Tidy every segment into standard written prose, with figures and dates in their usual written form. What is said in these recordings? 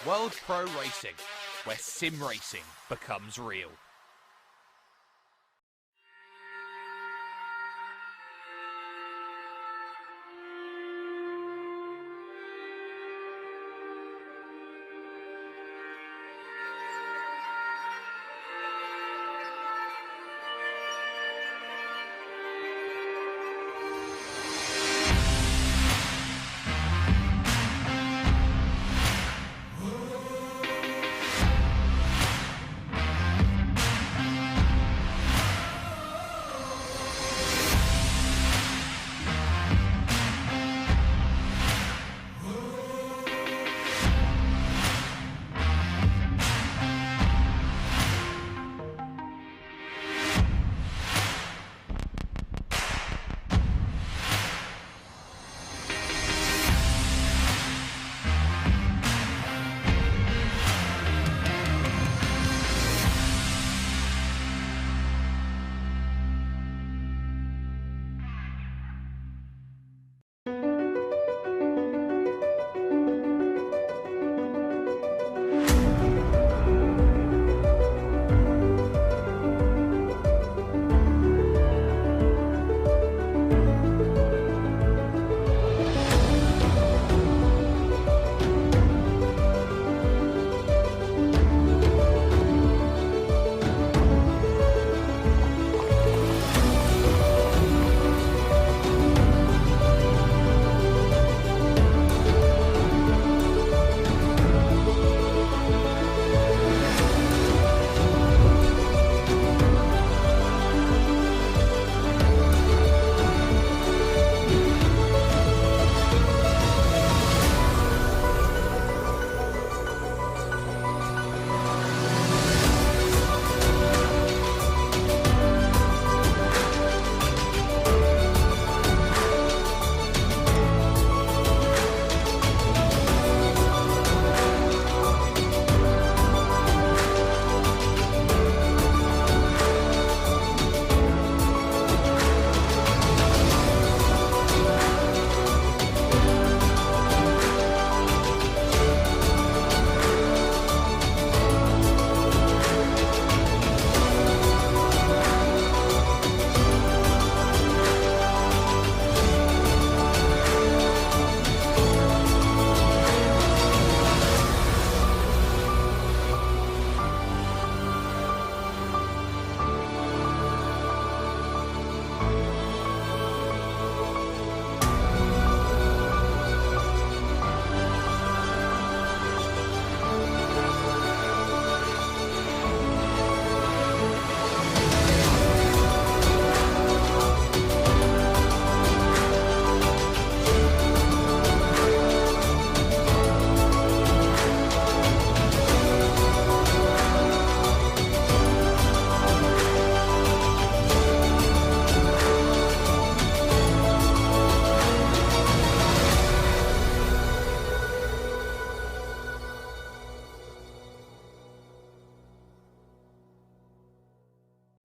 World Pro Racing, where sim racing becomes real.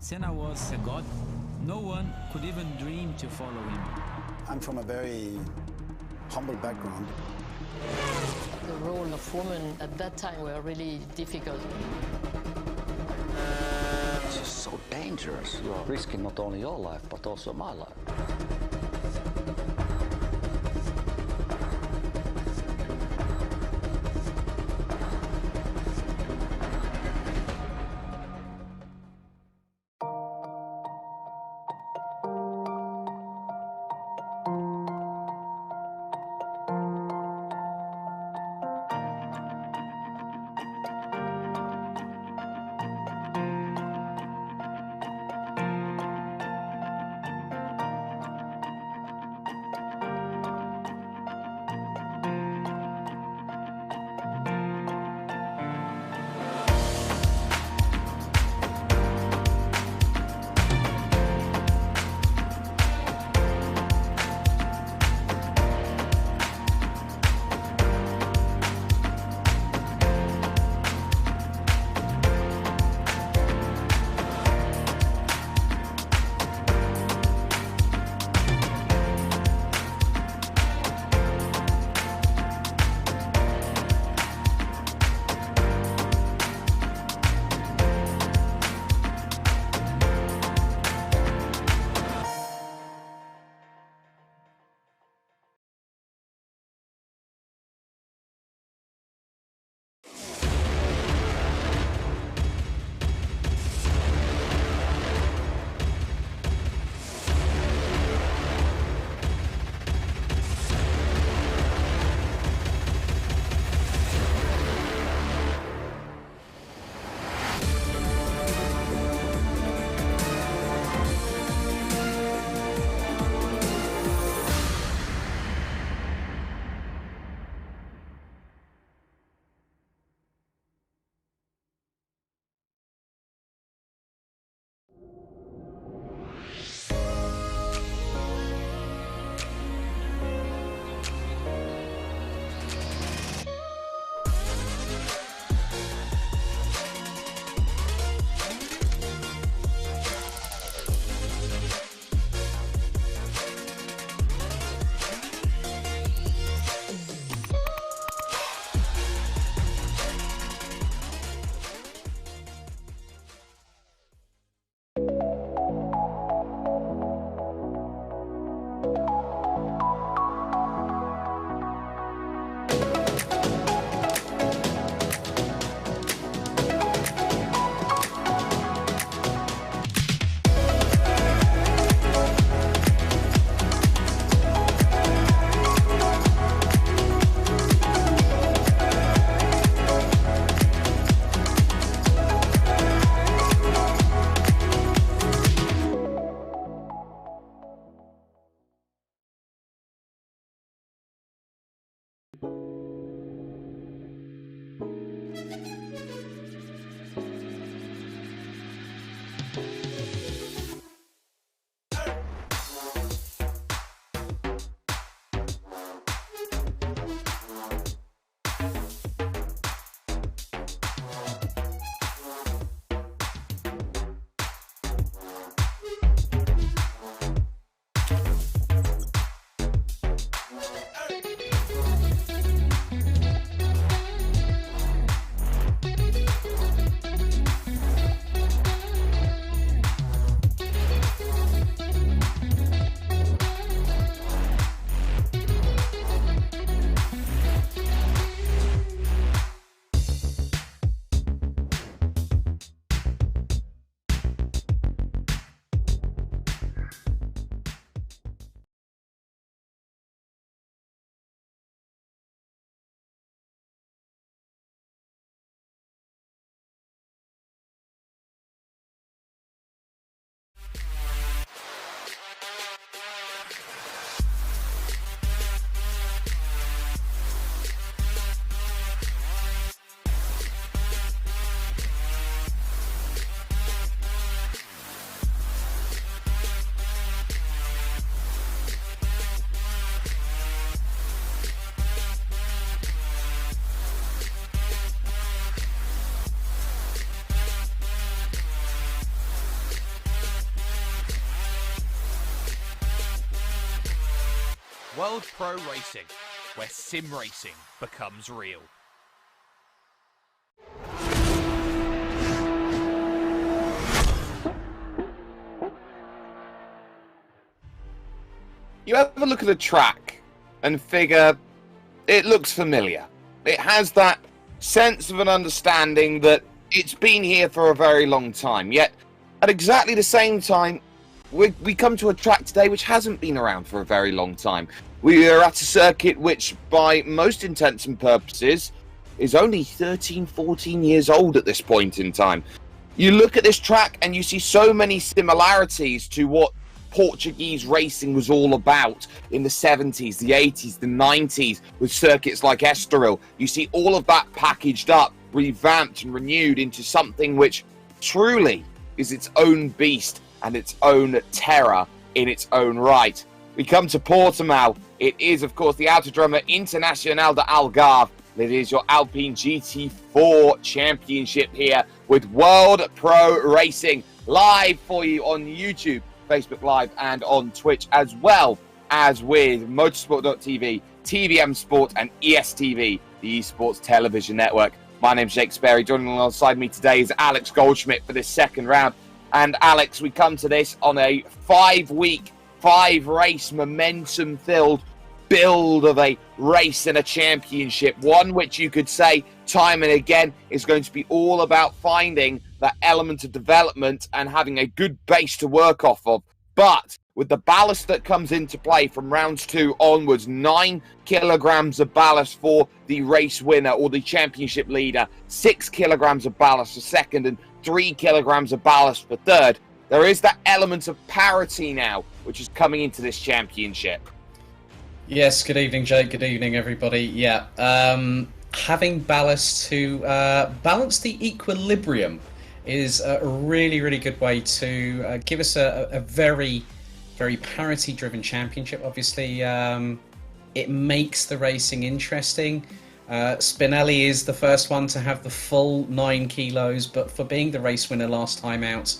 Senna was a god. No one could even dream to follow him. I'm from a very humble background. The role of women at that time were really difficult. It's just so dangerous. You're risking not only your life, but also my life. World Pro Racing, where sim racing becomes real. You ever look at a track and figure it looks familiar? It has that sense of an understanding that it's been here for a very long time, yet at exactly the same time, we come to a track today which hasn't been around for a very long time. We are at a circuit which, by most intents and purposes, is only 13, 14 years old at this point in time. You look at this track and you see so many similarities to what Portuguese racing was all about in the 70s, the 80s, the 90s, with circuits like Estoril. You see all of that packaged up, revamped and renewed into something which truly is its own beast and its own terror in its own right. We come to Portimao. It is, of course, the Autodromo Internacional de Algarve. It is your Alpine GT4 championship here with World Pro Racing live for you on YouTube, Facebook Live, and on Twitch, as well as with motorsport.tv, TVM Sport, and ESTV, the Esports Television Network. My name's Jake Sperry. Joining alongside me today is Alex Goldschmidt for this second round. And Alex, we come to this on a 5-week, 5-race, momentum-filled build of a race and a championship, one which you could say time and again is going to be all about finding that element of development and having a good base to work off of. But with the ballast that comes into play from rounds 2 onwards, 9 kilograms of ballast for the race winner or the championship leader, 6 kilograms of ballast for second, and 3 kilograms of ballast for third, there is that element of parity now which is coming into this championship. Yes, good evening, Jake. Good evening, everybody. Yeah, having ballast to balance the equilibrium is a really, really good way to give us a very, very parity-driven championship. Obviously, it makes the racing interesting. Spinelli is the first one to have the full 9 kilos, but for being the race winner last time out,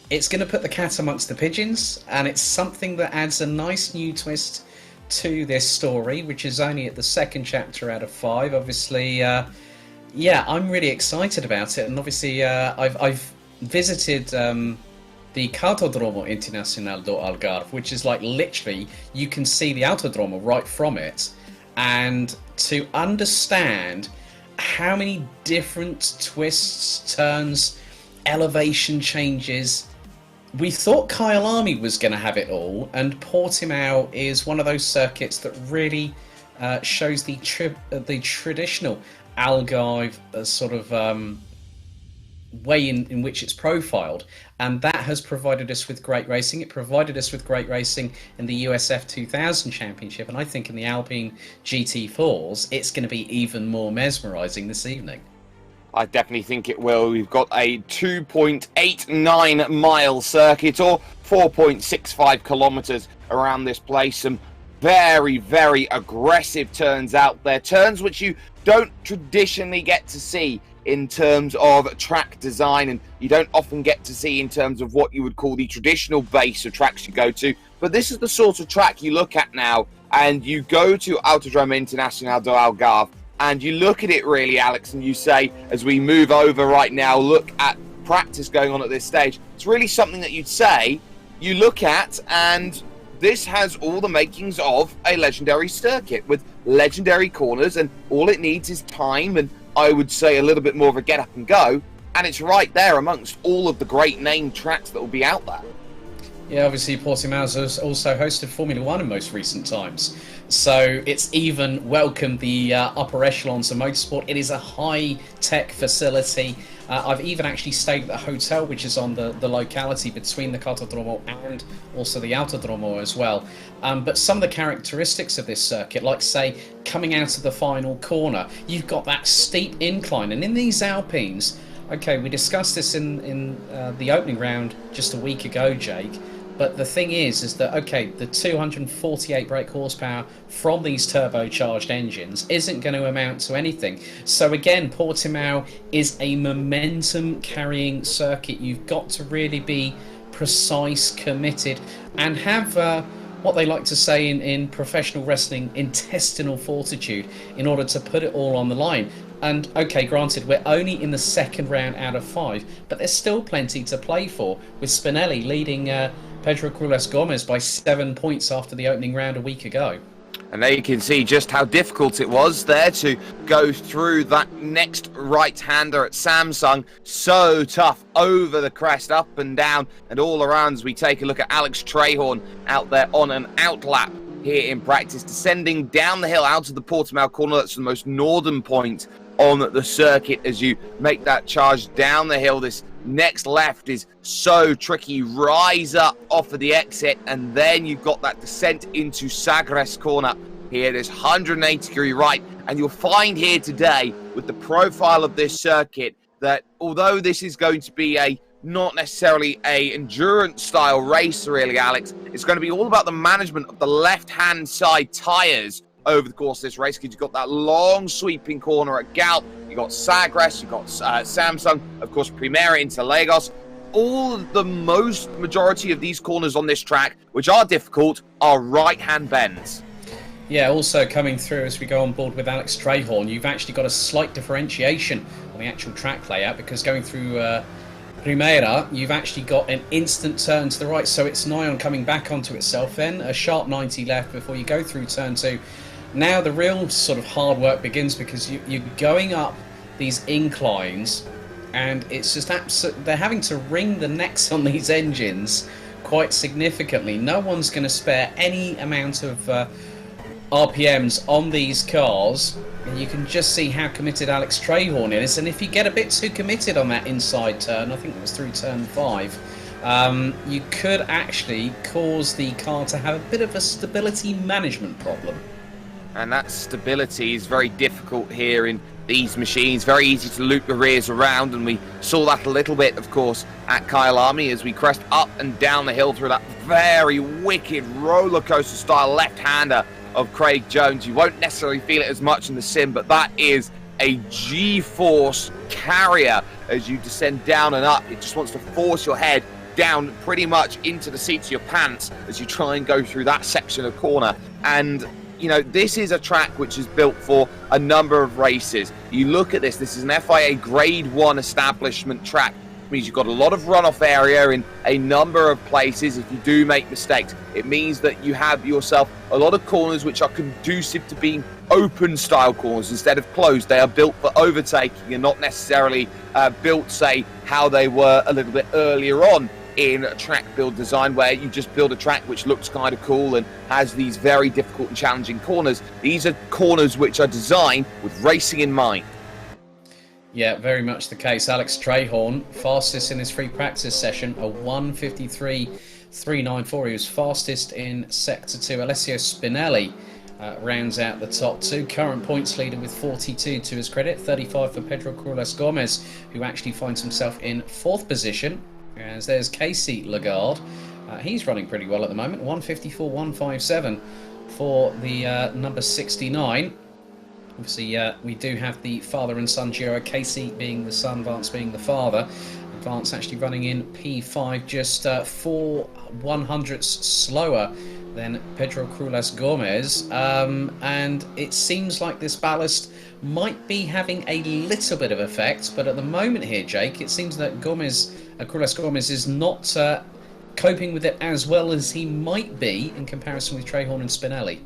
it's going to put the cat amongst the pigeons, and it's something that adds a nice new twist to this story, which is only at the second chapter out of 5. Obviously, yeah, I'm really excited about it, and obviously I've visited the Cartodromo Internacional do Algarve, which is like literally you can see the Autodromo right from it, and to understand how many different twists, turns, elevation changes. We thought Kyalami was going to have it all, and Portimao is one of those circuits that really shows the traditional Algarve sort of way in which it's profiled, and that has provided us with great racing. It provided us with great racing in the USF 2000 Championship, and I think in the Alpine GT4s, it's going to be even more mesmerising this evening. I definitely think it will. We've got a 2.89 mile circuit, or 4.65 kilometers around this place. Some very, very aggressive turns out there. Turns which you don't traditionally get to see in terms of track design, and you don't often get to see in terms of what you would call the traditional base of tracks you go to. But this is the sort of track you look at now, and you go to Autodromo Internacional do Algarve, and you look at it really, Alex, and you say, as we move over right now, look at practice going on at this stage, it's really something that you'd say, you look at, and this has all the makings of a legendary circuit with legendary corners, and all it needs is time, and I would say a little bit more of a get up and go, and it's right there amongst all of the great named tracks that will be out there. Yeah, obviously Portimao has also hosted Formula 1 in most recent times, so it's even welcomed the upper echelons of motorsport. It is a high-tech facility. I've even actually stayed at the hotel, which is on the locality between the Cartodromo and also the Autodromo as well. But some of the characteristics of this circuit, like say, coming out of the final corner, you've got that steep incline, and in these Alpines, okay, we discussed this in the opening round just a week ago, Jake. But the thing is that, okay, the 248 brake horsepower from these turbocharged engines isn't going to amount to anything. So again, Portimao is a momentum-carrying circuit. You've got to really be precise, committed, and have what they like to say in professional wrestling, intestinal fortitude, in order to put it all on the line. And okay, granted, we're only in the second round out of 5, but there's still plenty to play for, with Spinelli leading Pedro Cruz Gomez by 7 points after the opening round a week ago. And there you can see just how difficult it was there to go through that next right-hander at Samsung. So tough, over the crest, up and down and all around, as we take a look at Alex Trahorn out there on an outlap here in practice, descending down the hill out of the Portimao corner. That's the most northern point on the circuit as you make that charge down the hill. This next left is so tricky. Rise up off of the exit, and then you've got that descent into Sagres corner here. This 180-degree right, and you'll find here today with the profile of this circuit that although this is going to be not necessarily a endurance style race really, Alex, it's going to be all about the management of the left-hand side tyres over the course of this race, because you've got that long sweeping corner at Galp, you've got Sagres, you've got Samsung, of course Primera into Lagos. All of the majority of these corners on this track, which are difficult, are right-hand bends. Yeah, also coming through as we go on board with Alex Trahorn, you've actually got a slight differentiation on the actual track layout, because going through Primera, you've actually got an instant turn to the right, so it's nigh on coming back onto itself, then a sharp 90 left before you go through turn 2. Now the real sort of hard work begins, because you're going up these inclines, and it's just they're having to wring the necks on these engines quite significantly. No one's going to spare any amount of RPMs on these cars, and you can just see how committed Alex Trahorn is. And if you get a bit too committed on that inside turn, I think it was through turn 5, you could actually cause the car to have a bit of a stability management problem. And that stability is very difficult here in these machines. Very easy to loop the rears around, and we saw that a little bit, of course, at Kyalami as we crest up and down the hill through that very wicked roller coaster style left-hander of Craig Jones. You won't necessarily feel it as much in the sim, but that is a G-force carrier as you descend down and up. It just wants to force your head down pretty much into the seats of your pants as you try and go through that section of corner. And you know, this is a track which is built for a number of races. You look at this is an FIA Grade 1 establishment track. It means you've got a lot of runoff area in a number of places if you do make mistakes. It means that you have yourself a lot of corners which are conducive to being open style corners instead of closed. They are built for overtaking and not necessarily built, say, how they were a little bit earlier on in track build design, where you just build a track which looks kind of cool and has these very difficult and challenging corners. These are corners which are designed with racing in mind. Yeah, very much the case. Alex Trahorn, fastest in his free practice session, a 1:53.394. He was fastest in Sector 2. Alessio Spinelli rounds out the top 2. Current points leader with 42 to his credit. 35 for Pedro Cruz Gomez, who actually finds himself in 4th position. As there's Casey Lagarde. He's running pretty well at the moment. 1:54.157 for the number 69. Obviously, we do have the father and son duo. Casey being the son, Vance being the father. Vance actually running in P5, just 4 100ths slower than Pedro Cruz Gomez. And it seems like this ballast might be having a little bit of effect, but at the moment here, Jake, it seems that Cruz Gomez is not coping with it as well as he might be in comparison with Trahorn and Spinelli.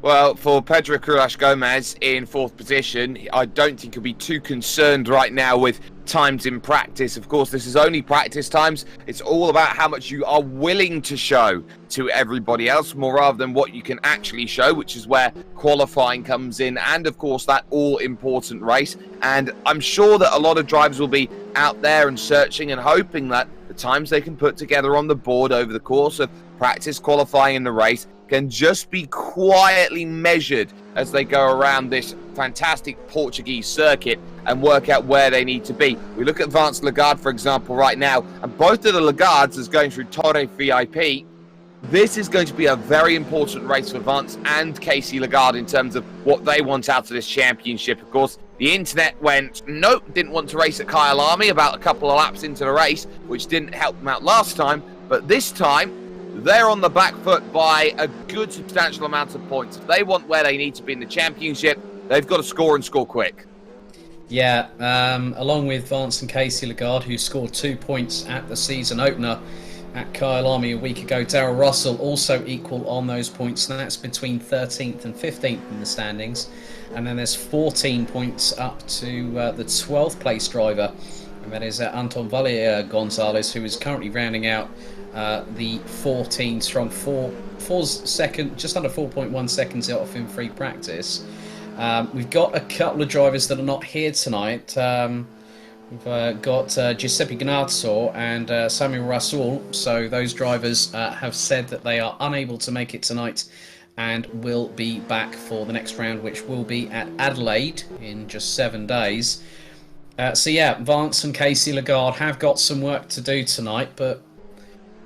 Well, for Pedro Cruz Gomez in 4th position, I don't think he'll be too concerned right now with times in practice. Of course, this is only practice times. It's all about how much you are willing to show to everybody else, more rather than what you can actually show, which is where qualifying comes in, and of course that all-important race. And I'm sure that a lot of drivers will be out there and searching and hoping that the times they can put together on the board over the course of practice, qualifying, in the race can just be quietly measured as they go around this fantastic Portuguese circuit and work out where they need to be. We look at Vance Lagarde, for example, right now, and both of the Lagardes is going through Torre VIP. This is going to be a very important race for Vance and Casey Lagarde in terms of what they want out of this championship. Of course, the internet went, nope, didn't want to race at Kyalami about a couple of laps into the race, which didn't help them out last time. But this time, they're on the back foot by a good substantial amount of points. If they want where they need to be in the championship, they've got to score and score quick. Yeah, along with Vance and Casey Lagarde, who scored 2 points at the season opener at Kyalami a week ago. Darrell Russell also equal on those points, and that's between 13th and 15th in the standings. And then there's 14 points up to the 12th place driver, and that is Anton Valle Gonzalez, who is currently rounding out the 14 strong, just under 4.1 seconds off in free practice. We've got a couple of drivers that are not here tonight. We've got Giuseppe Gnazzo and Samuel Rasoul. So those drivers have said that they are unable to make it tonight and will be back for the next round, which will be at Adelaide in just 7 days. So yeah, Vance and Casey Lagarde have got some work to do tonight, but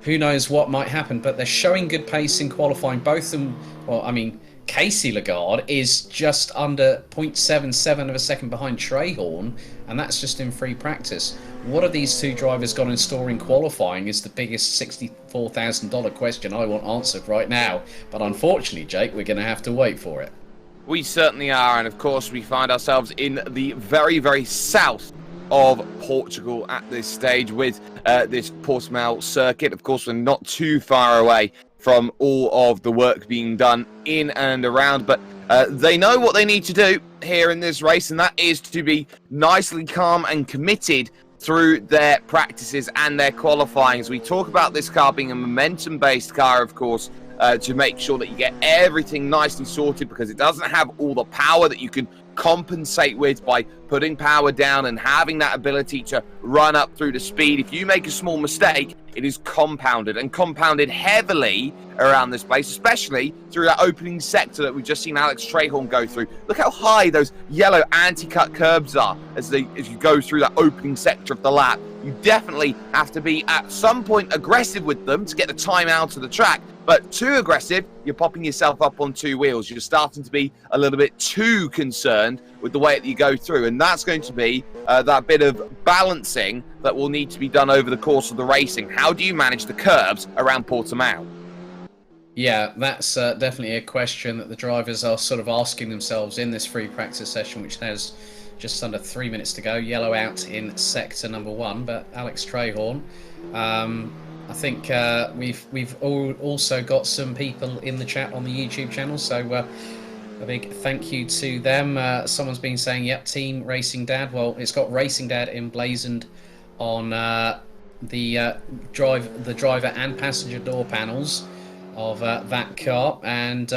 who knows what might happen. But they're showing good pace in qualifying. Both of them, well, I mean, Casey Lagarde is just under 0.77 of a second behind Trehorn, and that's just in free practice. What have these two drivers got in store in qualifying is the biggest $64,000 question I want answered right now. But unfortunately, Jake, we're going to have to wait for it. We certainly are, and of course we find ourselves in the very, very south of Portugal at this stage with this Portimao circuit. Of course, we're not too far away from all of the work being done in and around, but they know what they need to do here in this race, and that is to be nicely calm and committed through their practices and their qualifying. As we talk about this car being a momentum-based car, of course, to make sure that you get everything nicely sorted, because it doesn't have all the power that you can compensate with by putting power down and having that ability to run up through the speed. If you make a small mistake, it is compounded, and compounded heavily around this place, especially through that opening sector that we've just seen Alex Trehorn go through. Look how high those yellow anti-cut curbs are as you go through that opening sector of the lap. You definitely have to be at some point aggressive with them to get the time out of the track. But too aggressive, you're popping yourself up on two wheels. You're starting to be a little bit too concerned with the way that you go through. And that's going to be that bit of balancing that will need to be done over the course of the racing. How do you manage the curbs around Portimao? Yeah, that's definitely a question that the drivers are sort of asking themselves in this free practice session, which has just under 3 minutes to go. Yellow out in sector number 1, but Alex Trehorn. I think we've also got some people in the chat on the YouTube channel, so a big thank you to them. Someone's been saying, yep, Team Racing Dad. Well, it's got Racing Dad emblazoned on the driver and passenger door panels of that car, and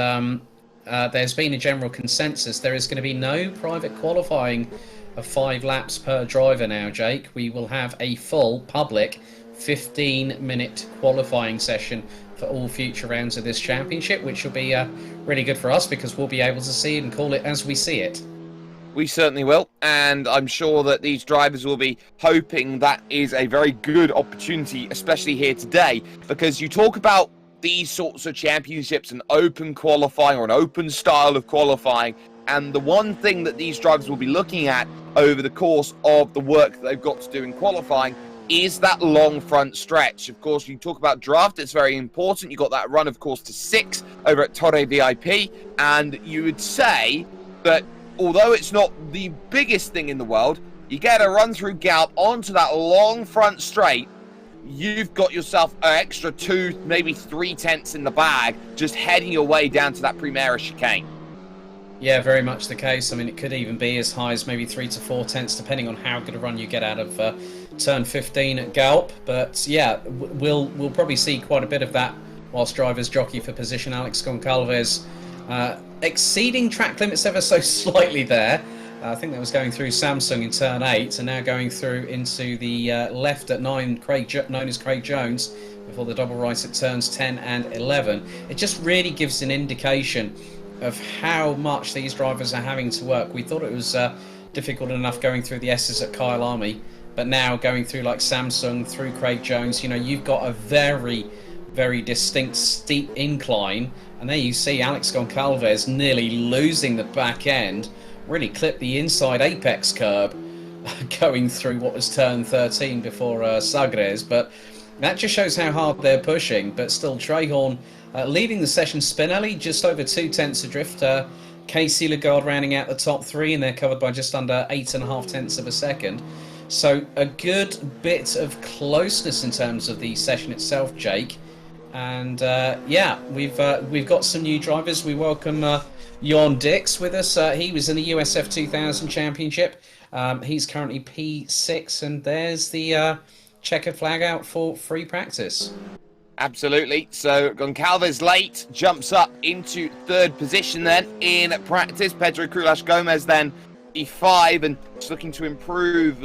there's been a general consensus. There is going to be no private qualifying of 5 laps per driver now, Jake. We will have a full public 15-minute qualifying session for all future rounds of this championship, which will be really good for us because we'll be able to see it and call it as we see it. We certainly will, and I'm sure that these drivers will be hoping that is a very good opportunity, especially here today, because you talk about these sorts of championships, an open qualifying or an open style of qualifying, and the one thing that these drivers will be looking at over the course of the work that they've got to do in qualifying is that long front stretch. Of course, you talk about draft, it's very important. You got that run, of course, to 6 over at Torre VIP, and you would say that although it's not the biggest thing in the world, you get a run through gallop onto that long front straight, you've got yourself an extra 2, maybe 3 tenths in the bag, just heading your way down to that Primera chicane. Yeah, very much the case. I mean, it could even be as high as maybe 3 to 4 tenths, depending on how good a run you get out of turn 15 at Galp. But yeah, we'll probably see quite a bit of that whilst drivers jockey for position. Alex Goncalves exceeding track limits ever so slightly there. I think that was going through Samsung in turn 8, and now going through into the left at 9, known as Craig Jones, before the double right at turns 10 and 11. It just really gives an indication of how much these drivers are having to work. We thought it was difficult enough going through the S's at Kyalami, but now going through like Samsung, through Craig Jones, you know, you've got a very, very distinct steep incline, and there you see Alex Goncalves nearly losing the back end, really clipped the inside apex curb going through what was turn 13 before Sagres, but That just shows how hard they're pushing, but still Trahorn leading the session. Spinelli just over 0.2 adrift. Casey Lagarde rounding out the top 3, and they're covered by just under 8.5 of a second. So a good bit of closeness in terms of the session itself, Jake. And yeah, we've got some new drivers. We welcome Jon Dix with us. He was in the USF 2000 Championship. He's currently P6, and there's the checkered flag out for free practice. Absolutely. So Goncalves late, jumps up into 3rd position then in practice. Pedro Crulas Gomez then P5, and just looking to improve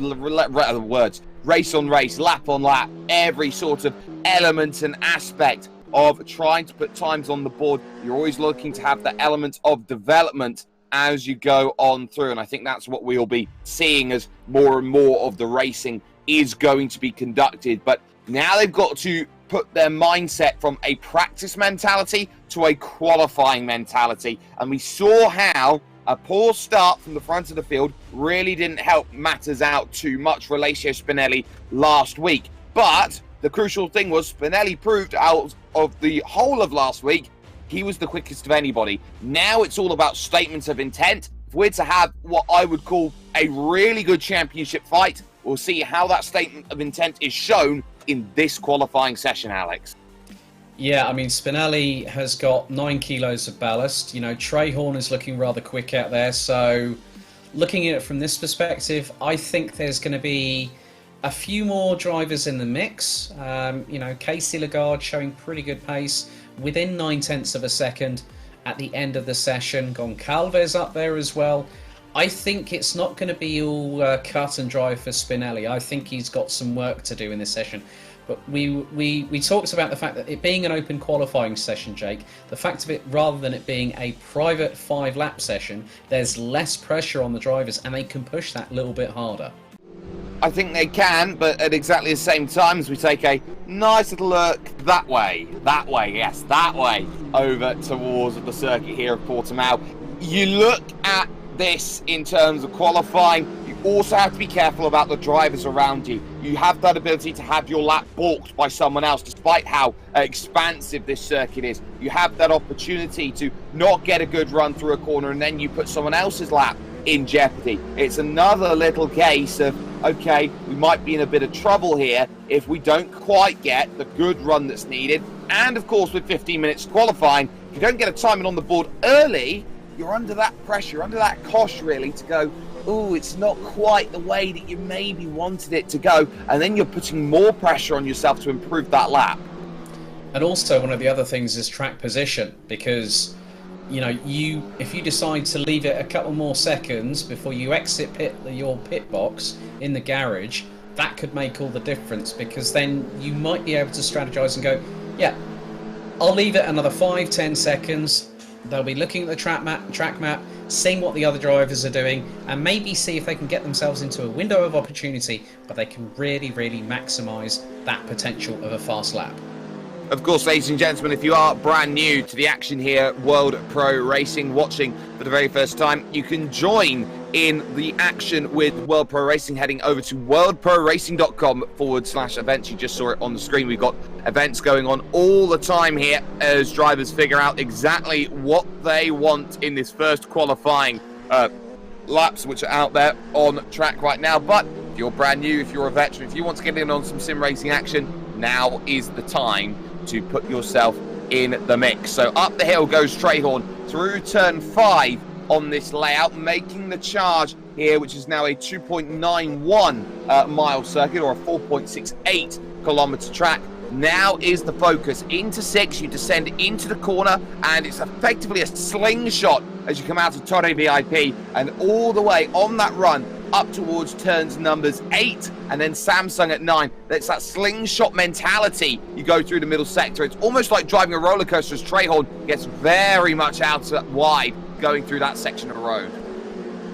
race on race, lap on lap, every sort of element and aspect of trying to put times on the board. You're always looking to have the element of development as you go on through, and I think that's what we'll be seeing as more and more of the racing is going to be conducted. But now they've got to put their mindset from a practice mentality to a qualifying mentality, and we saw how a poor start from the front of the field really didn't help matters out too much for Alessio Spinelli last week. But the crucial thing was Spinelli proved out of the whole of last week he was the quickest of anybody. Now it's all about statements of intent. If we're to have what I would call a really good championship fight, we'll see how that statement of intent is shown in this qualifying session, Alex. Yeah, I mean, Spinelli has got 9 kilos of ballast. You know, Trahorn is looking rather quick out there. So looking at it from this perspective, I think there's going to be a few more drivers in the mix. You know, Casey Lagarde showing pretty good pace within 0.9 of a second at the end of the session. Goncalves up there as well. I think it's not going to be all cut and dry for Spinelli. I think he's got some work to do in this session. But we talked about the fact that it being an open qualifying session, Jake, the fact of it, rather than it being a private 5-lap session, there's less pressure on the drivers and they can push that little bit harder. I think they can, but at exactly the same time as we take a nice little look that way, yes, that way, over towards the circuit here of Portimao. You look at this in terms of qualifying, you also have to be careful about the drivers around you. You have that ability to have your lap balked by someone else, despite how expansive this circuit is. You have that opportunity to not get a good run through a corner and then you put someone else's lap in jeopardy. It's another little case of, okay, we might be in a bit of trouble here if we don't quite get the good run that's needed. And of course, with 15 minutes qualifying, if you don't get a timing on the board early, you're under that pressure, under that cosh really to go, oh, it's not quite the way that you maybe wanted it to go. And then you're putting more pressure on yourself to improve that lap. And also one of the other things is track position, because you know, if you decide to leave it a couple more seconds before you exit your pit box in the garage, that could make all the difference, because then you might be able to strategize and go, yeah, I'll leave it another 5-10 seconds. They'll be looking at the track map, seeing what the other drivers are doing, and maybe see if they can get themselves into a window of opportunity where they can really, really maximize that potential of a fast lap. Of course, ladies and gentlemen, if you are brand new to the action here, World Pro Racing, watching for the very first time, you can join in the action with World Pro Racing heading over to worldproracing.com/events. You just saw it on the screen. We've got events going on all the time here as drivers figure out exactly what they want in this first qualifying laps, which are out there on track right now. But if you're brand new, if you're a veteran, if you want to get in on some sim racing action, now is the time to put yourself in the mix. So up the hill goes Trahorn through turn 5 on this layout, making the charge here, which is now a 2.91 mile circuit, or a 4.68 kilometer track. Now is the focus. Into 6, you descend into the corner, and it's effectively a slingshot as you come out of Torre VIP, and all the way on that run up towards turns numbers 8 and then Samsung at 9. That's that slingshot mentality. You go through the middle sector. It's almost like driving a roller coaster as Trahorn gets very much out wide going through that section of the road.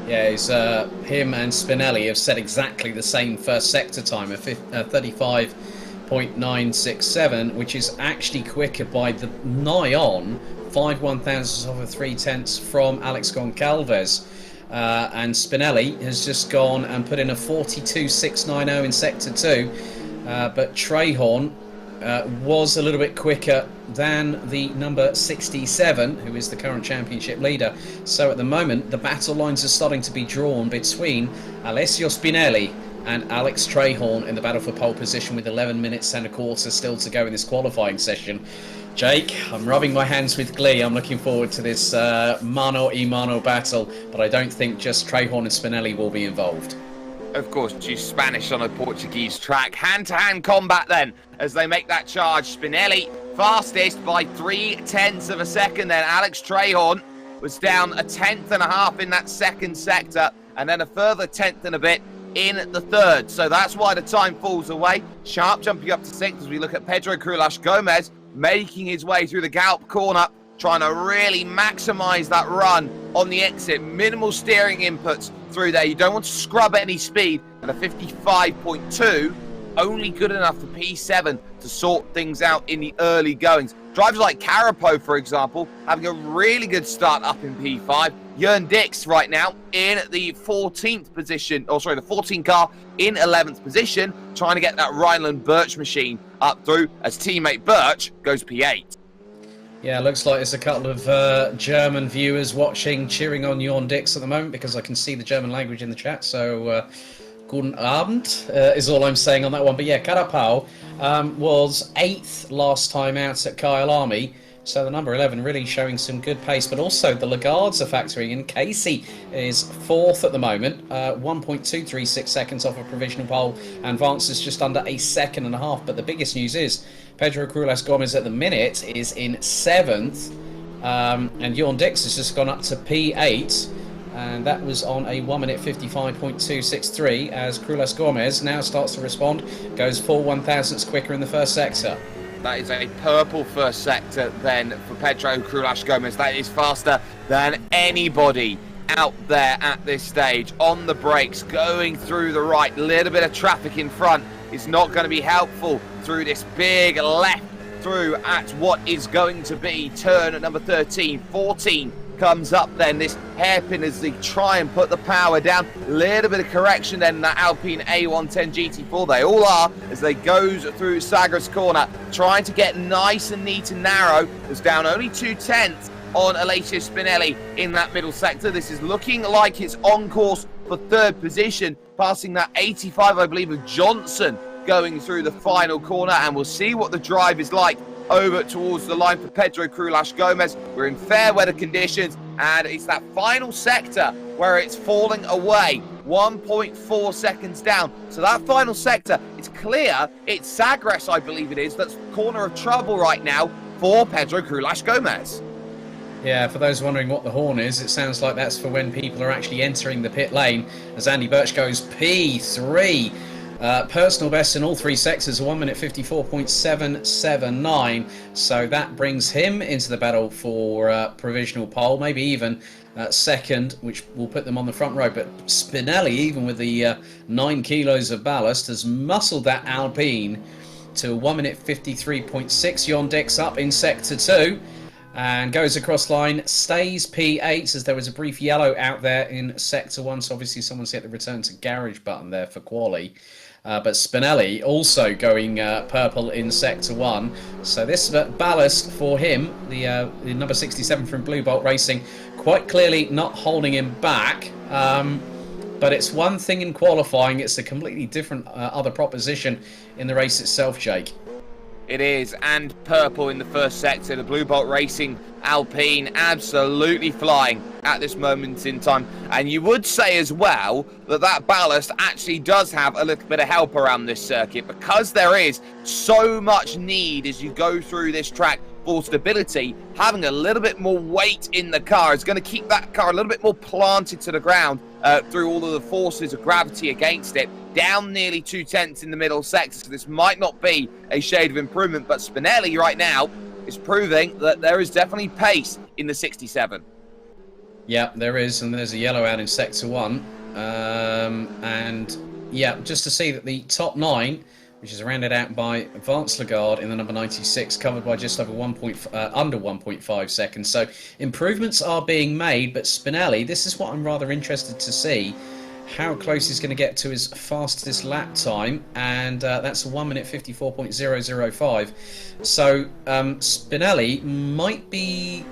Yeah, it's, him and Spinelli have set exactly the same first sector time of 35.967, which is actually quicker by the nigh on 5/1000 of a 3/10 from Alex Goncalves. And Spinelli has just gone and put in a 42.690 in sector 2, but Trahorn was a little bit quicker than the number 67, who is the current championship leader. So at the moment, the battle lines are starting to be drawn between Alessio Spinelli and Alex Trahorn in the battle for pole position, with 11 minutes and a quarter still to go in this qualifying session. Jake, I'm rubbing my hands with glee. I'm looking forward to this mano-a-mano battle, but I don't think just Trahorn and Spinelli will be involved. Of course, she's Spanish on a Portuguese track. Hand-to-hand combat then, as they make that charge. Spinelli fastest by 0.3 of a second then. Alex Trahorn was down 1.5 tenths in that second sector, and then a further 1/10 and a bit in the third. So that's why the time falls away. Sharp jumping up to 6th as we look at Pedro Crulas Gomez making his way through the Galp corner, trying to really maximise that run on the exit. Minimal steering inputs through there. You don't want to scrub any speed. And a 55.2, only good enough for P7 to sort things out in the early goings. Drivers like Carapo, for example, having a really good start up in P5. Jörn Dix right now in the 14th position, the 14 car in 11th position, trying to get that Rhineland Birch machine up through as teammate Birch goes P8. Yeah, looks like there's a couple of German viewers watching, cheering on Jörn Dix at the moment, because I can see the German language in the chat. So, guten Abend is all I'm saying on that one. But yeah, Carapau was 8th last time out at Kyle Army. So the number 11 really showing some good pace, but also the Lagardes are factoring in. Casey is 4th at the moment, 1.236 seconds off a provisional pole, and Vance is just under 1.5 seconds. But the biggest news is Pedro Crulas Gomez at the minute is in 7th, and Jörn Dix has just gone up to P8, and that was on a 1 minute 55.263 as Crulas Gomez now starts to respond, goes 4 1,000ths quicker in the first sector. That is a purple first sector then for Pedro Crulas Gomez. That is faster than anybody out there at this stage. On the brakes, going through the right. Little bit of traffic in front is not going to be helpful through this big left through at what is going to be turn at number 13. 14 comes up then, this hairpin as they try and put the power down. Little bit of correction then in that Alpine A110 GT4. They all are as they go through Sagres corner, trying to get nice and neat and narrow. It's down only 0.2 on Alessio Spinelli in that middle sector. This is looking like it's on course for 3rd position, passing that 85, I believe, of Johnson going through the final corner, and we'll see what the drive is like over towards the line for Pedro Crulas Gomez. We're in fair weather conditions, and it's that final sector where it's falling away, 1.4 seconds down. So that final sector, it's clear, it's Sagres, I believe it is, that's corner of trouble right now for Pedro Crulas Gomez. Yeah, for those wondering what the horn is, it sounds like that's for when people are actually entering the pit lane, as Andy Birch goes P3. Personal best in all 3 sectors, 1 minute 54.779. So that brings him into the battle for provisional pole, maybe even second, which will put them on the front row. But Spinelli, even with the 9 kilos of ballast, has muscled that Alpine to 1 minute 53.6. Jörn Dix up in sector 2. And goes across line, stays P8 as there was a brief yellow out there in sector 1. So obviously someone's hit the return to garage button there for quali. But Spinelli also going purple in sector 1. So this ballast for him, the number 67 from Blue Bolt Racing, quite clearly not holding him back. But it's one thing in qualifying, it's a completely different other proposition in the race itself, Jake. It is, and purple in the first sector. The Blue Bolt Racing Alpine absolutely flying at this moment in time. And you would say as well that that ballast actually does have a little bit of help around this circuit, because there is so much need as you go through this track for stability. Having a little bit more weight in the car is going to keep that car a little bit more planted to the ground through all of the forces of gravity against it. Down nearly 0.2 in the middle sector, so this might not be a shade of improvement, but Spinelli right now is proving that there is definitely pace in the 67. Yeah, there is, and there's a yellow out in sector 1. And yeah, just to see that the top 9, which is rounded out by Vance Lagarde in the number 96, covered by just over under 1.5 seconds. So improvements are being made, but Spinelli, this is what I'm rather interested to see. how close he's going to get to his fastest lap time, and that's 1 minute 54.005. So Spinelli might be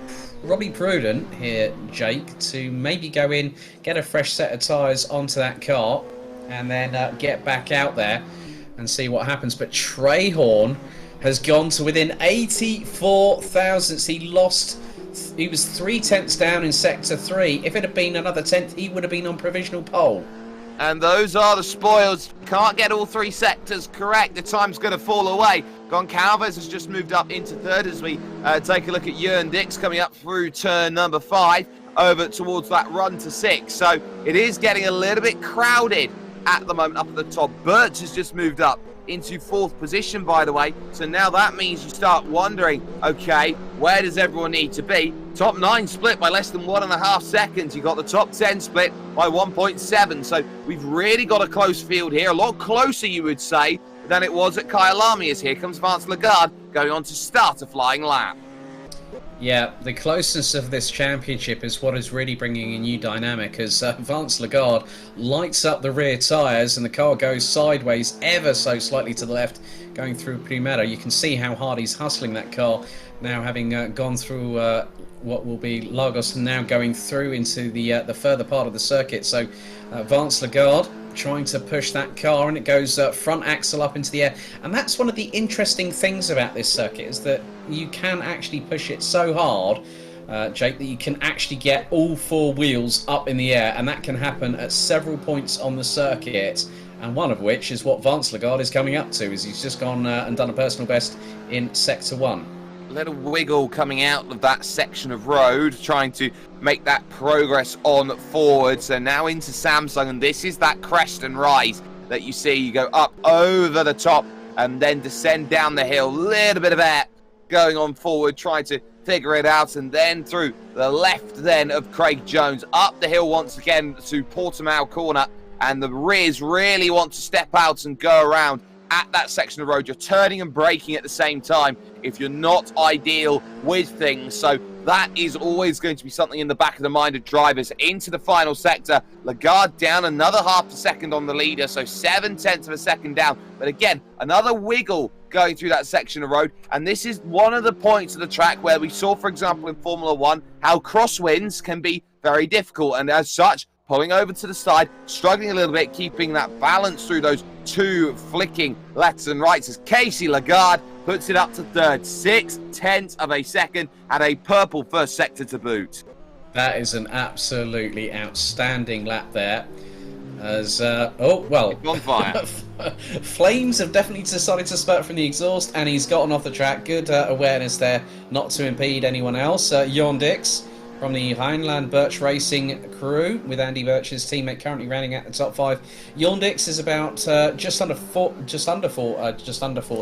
probably prudent here, Jake, to maybe go in, get a fresh set of tyres onto that car, and then get back out there and see what happens. But Trahorn has gone to within 84 thousandths. He was 3 tenths down in sector 3. If it had been another tenth, he would have been on provisional pole. And those are the spoils. Can't get all 3 sectors correct. The time's going to fall away. Goncalves has just moved up into 3rd as we take a look at Jörn Dix coming up through turn number 5 over towards that run to 6. So it is getting a little bit crowded at the moment up at the top. Birch has just moved up into 4th position, by the way. So now that means you start wondering, okay, where does everyone need to be? Top 9 split by less than 1.5 seconds. You got the top 10 split by 1.7. So we've really got a close field here. A lot closer, you would say, than it was at Kyalami, as here comes Vance Lagarde going on to start a flying lap. Yeah, the closeness of this championship is what is really bringing a new dynamic, as Vance Lagarde lights up the rear tyres and the car goes sideways ever so slightly to the left going through Portimao. You can see how hard he's hustling that car now, having gone through what will be Lagos and now going through into the further part of the circuit. So Vance Lagarde trying to push that car, and it goes front axle up into the air. And that's one of the interesting things about this circuit, is that you can actually push it so hard, Jake, that you can actually get all 4 wheels up in the air, and that can happen at several points on the circuit, and one of which is what Vance Lagarde is coming up to, as he's just gone and done a personal best in sector 1. Little wiggle coming out of that section of road, trying to make that progress on forward. So now into Samsung, and this is that crest and rise that you see. You go up over the top and then descend down the hill. Little bit of air going on forward, trying to figure it out, and then through the left then of Craig Jones, up the hill once again to Portimao corner, and the rears really want to step out and go around at that section of road. You're turning and braking at the same time if you're not ideal with things. So that is always going to be something in the back of the mind of drivers. Into the final sector, Lagarde down another half a second on the leader, so 7/10 of a second down. But again, another wiggle going through that section of road. And this is one of the points of the track where we saw, for example, in Formula 1, how crosswinds can be very difficult. And as such, pulling over to the side, struggling a little bit, keeping that balance through those 2 flicking lefts and rights, as Casey Lagarde puts it up to 3rd, 6/10 of a second, and a purple first sector to boot. That is an absolutely outstanding lap there. As oh well, it's on fire. Flames have definitely decided to spurt from the exhaust, and he's gotten off the track. Good awareness there, not to impede anyone else. Jörn Dix from the Rhineland Birch Racing crew, with Andy Birch's teammate currently running at the top 5. Jörn Dix is about just under 4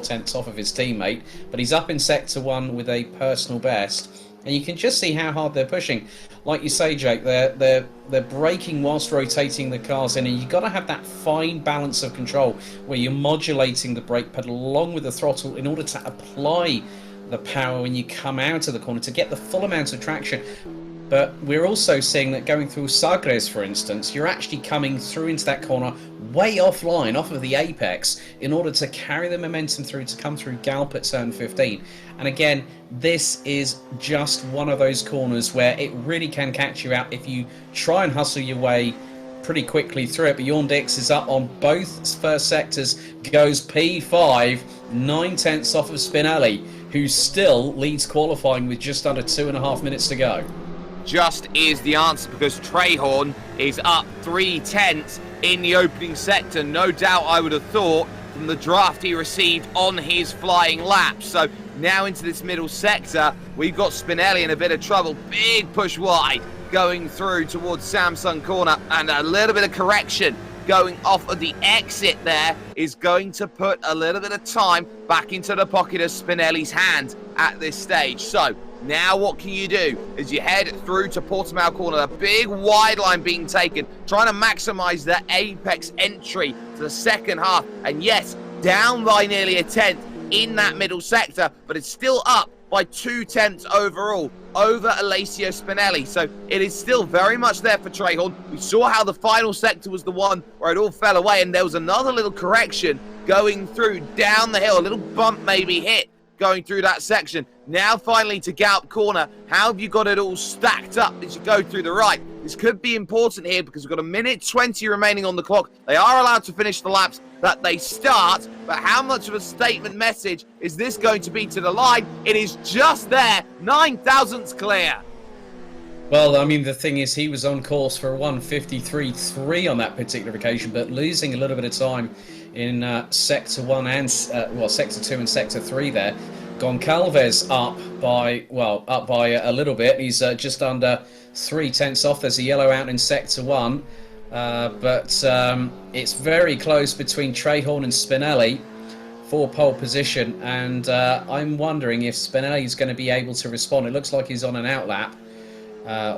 tenths off of his teammate, but he's up in sector 1 with a personal best. And you can just see how hard they're pushing. Like you say, Jake, they're braking whilst rotating the cars in, and you've got to have that fine balance of control where you're modulating the brake pedal along with the throttle in order to apply the power when you come out of the corner to get the full amount of traction. But we're also seeing that going through Sagres, for instance, you're actually coming through into that corner way offline, off of the apex, in order to carry the momentum through to come through Galp at turn 15. And again, this is just one of those corners where it really can catch you out if you try and hustle your way pretty quickly through it. But Jörn Dix is up on both first sectors, goes P5, 9/10 off of Spinelli, who still leads qualifying with just under 2.5 minutes to go. Just is the answer, because Trahorn is up 3/10 in the opening sector. No doubt, I would have thought, from the draft he received on his flying lap. So now into this middle sector, we've got Spinelli in a bit of trouble. Big push wide going through towards Samsung corner, and a little bit of correction going off of the exit there is going to put a little bit of time back into the pocket of Spinelli's hand at this stage. So now what can you do as you head through to Portimao corner? A big wide line being taken, trying to maximize the apex entry to the second half. And yes, down by nearly 1/10 in that middle sector, but it's still up by 2/10 overall over Alessio Spinelli. So it is still very much there for Trahorn. We saw how the final sector was the one where it all fell away, and there was another little correction going through down the hill, a little bump maybe hit going through that section. Now finally to Galp corner. How have you got it all stacked up as you go through the right? This could be important here because we've got a minute 20 remaining on the clock. They are allowed to finish the laps that they start, but how much of a statement message is this going to be to the line? It is just there, 9,000ths clear. Well, I mean, the thing is, he was on course for a 1:53.3 on that particular occasion, but losing a little bit of time in Sector 1 and, Sector 2 and Sector 3 there. Goncalves up by a little bit. He's just under 0.3 off. There's a yellow out in Sector 1, but it's very close between Trahorn and Spinelli for pole position, and I'm wondering if Spinelli is going to be able to respond. It looks like he's on an outlap.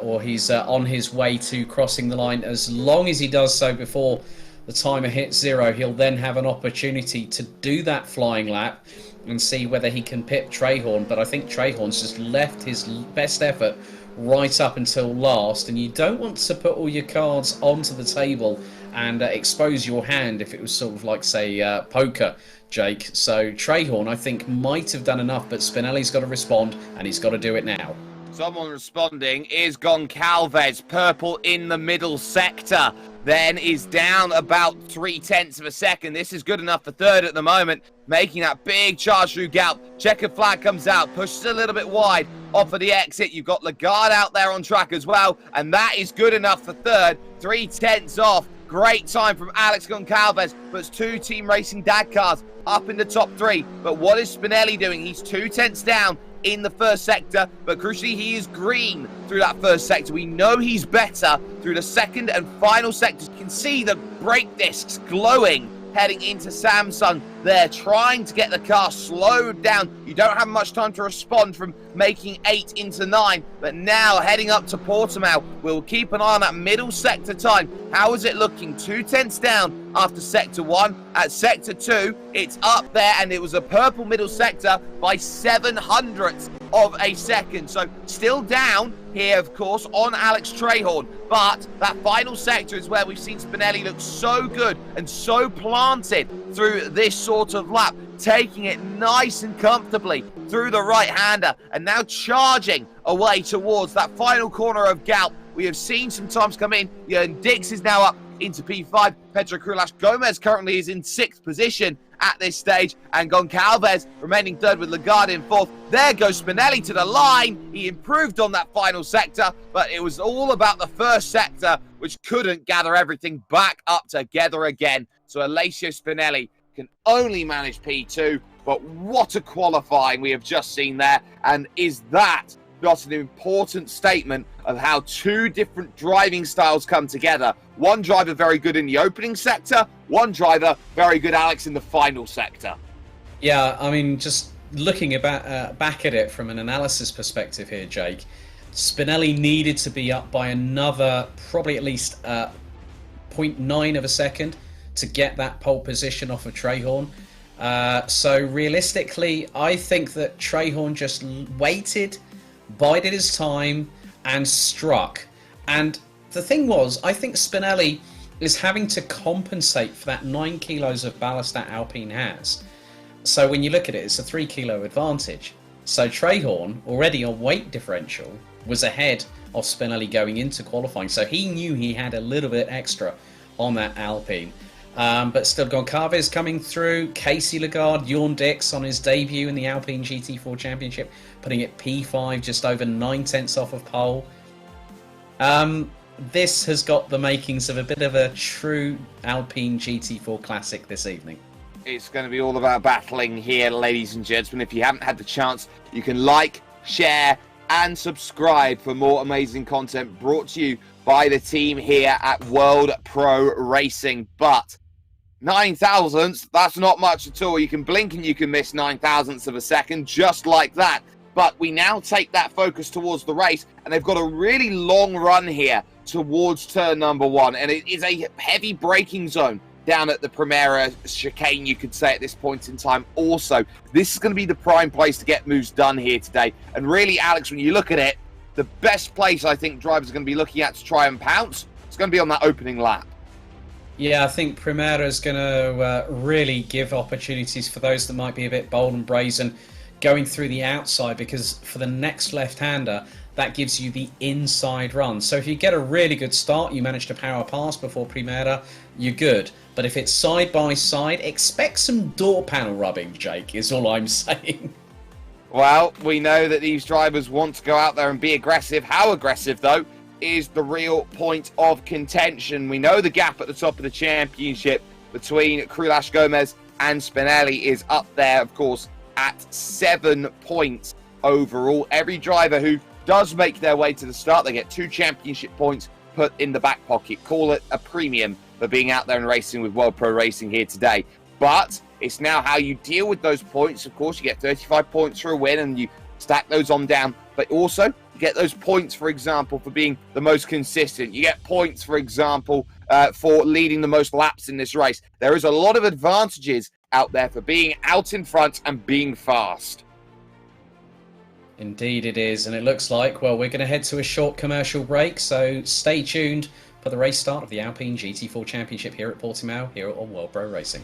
Or he's on his way to crossing the line. As long as he does so before the timer hits 0, he'll then have an opportunity to do that flying lap and see whether he can pip Trahorn. But I think Trahorn's just left his best effort right up until last, and you don't want to put all your cards onto the table and expose your hand if it was sort of like, say, poker, Jake. So Trahorn, I think, might have done enough, but Spinelli's got to respond, and he's got to do it now. Someone responding is Goncalves, purple in the middle sector, then is down about 0.3 of a second. This is good enough for third at the moment, making that big charge through Galp. Checkered flag comes out, pushes a little bit wide off of the exit. You've got Lagarde out there on track as well, and that is good enough for third, 0.3 off. Great time from Alex Goncalves, puts 2 Team Racing DAG cars up in the top 3. But what is Spinelli doing? He's 0.2 down in the first sector, but crucially he is green through that first sector. We know he's better through the second and final sectors. You can see the brake discs glowing heading into Samsung. They're trying to get the car slowed down. You don't have much time to respond from making 8 into 9, but now heading up to Portimao. We'll keep an eye on that middle sector time. How is it looking? 0.2 down after Sector 1. At Sector 2, it's up there, and it was a purple middle sector by 0.07 of a second. So still down here, of course, on Alex Trahorn. But that final sector is where we've seen Spinelli look so good and so planted through this sort of lap, taking it nice and comfortably through the right-hander, and now charging away towards that final corner of Galp. We have seen some times come in. Dix is now up into P5. Pedro Crulas Gomez currently is in 6th position at this stage, and Goncalves remaining third with Lagarde in 4th. There goes Spinelli to the line. He improved on that final sector, but it was all about the first sector, which couldn't gather everything back up together again. So Alessio Spinelli can only manage P2, but what a qualifying we have just seen there. And is that not an important statement of how 2 different driving styles come together? One driver very good in the opening sector, one driver very good, Alex, in the final sector. Yeah, I mean, just looking back at it from an analysis perspective here, Jake, Spinelli needed to be up by another, probably at least 0.9 of a second to get that pole position off of Trahorn. So realistically, I think that Trahorn just waited, bided his time, and struck. And the thing was, I think Spinelli is having to compensate for that 9 kilos of ballast that Alpine has. So when you look at it, it's a 3 kilo advantage. So Trahorn, already on weight differential, was ahead of Spinelli going into qualifying. So he knew he had a little bit extra on that Alpine. But still, Goncalves coming through. Casey Lagarde, Jorn Dix on his debut in the Alpine GT4 Championship, putting it P5, just over 0.9 off of pole. This has got the makings of a bit of a true Alpine GT4 classic this evening. It's going to be all about battling here, ladies and gentlemen. If you haven't had the chance, you can like, share, and subscribe for more amazing content brought to you by the team here at World Pro Racing. But 9,000ths, that's not much at all. You can blink and you can miss 9,000ths of a second just like that. But we now take that focus towards the race, and they've got a really long run here towards turn number 1, and it is a heavy braking zone down at the Primera chicane, you could say, at this point in time. Also, this is going to be the prime place to get moves done here today. And really, Alex, when you look at it, the best place I think drivers are going to be looking at to try and pounce, it's going to be on that opening lap. Yeah, I think Primera is going to really give opportunities for those that might be a bit bold and brazen going through the outside, because for the next left-hander, that gives you the inside run. So if you get a really good start, you manage to power past before Primera, you're good. But if it's side by side, expect some door panel rubbing, Jake, is all I'm saying. Well, we know that these drivers want to go out there and be aggressive. How aggressive, though, is the real point of contention. We know the gap at the top of the championship between Krulash Gomez and Spinelli is up there, of course, at 7 points overall. Every driver who does make their way to the start, they get 2 championship points put in the back pocket. Call it a premium for being out there and racing with World Pro Racing here today. But it's now how you deal with those points. Of course, you get 35 points for a win and you stack those on down. But also, you get those points, for example, for being the most consistent. You get points, for example, for leading the most laps in this race. There is a lot of advantages out there for being out in front and being fast. Indeed it is, and it looks like, well, we're going to head to a short commercial break, so stay tuned for the race start of the Alpine GT4 Championship here at Portimao, here on World Pro Racing.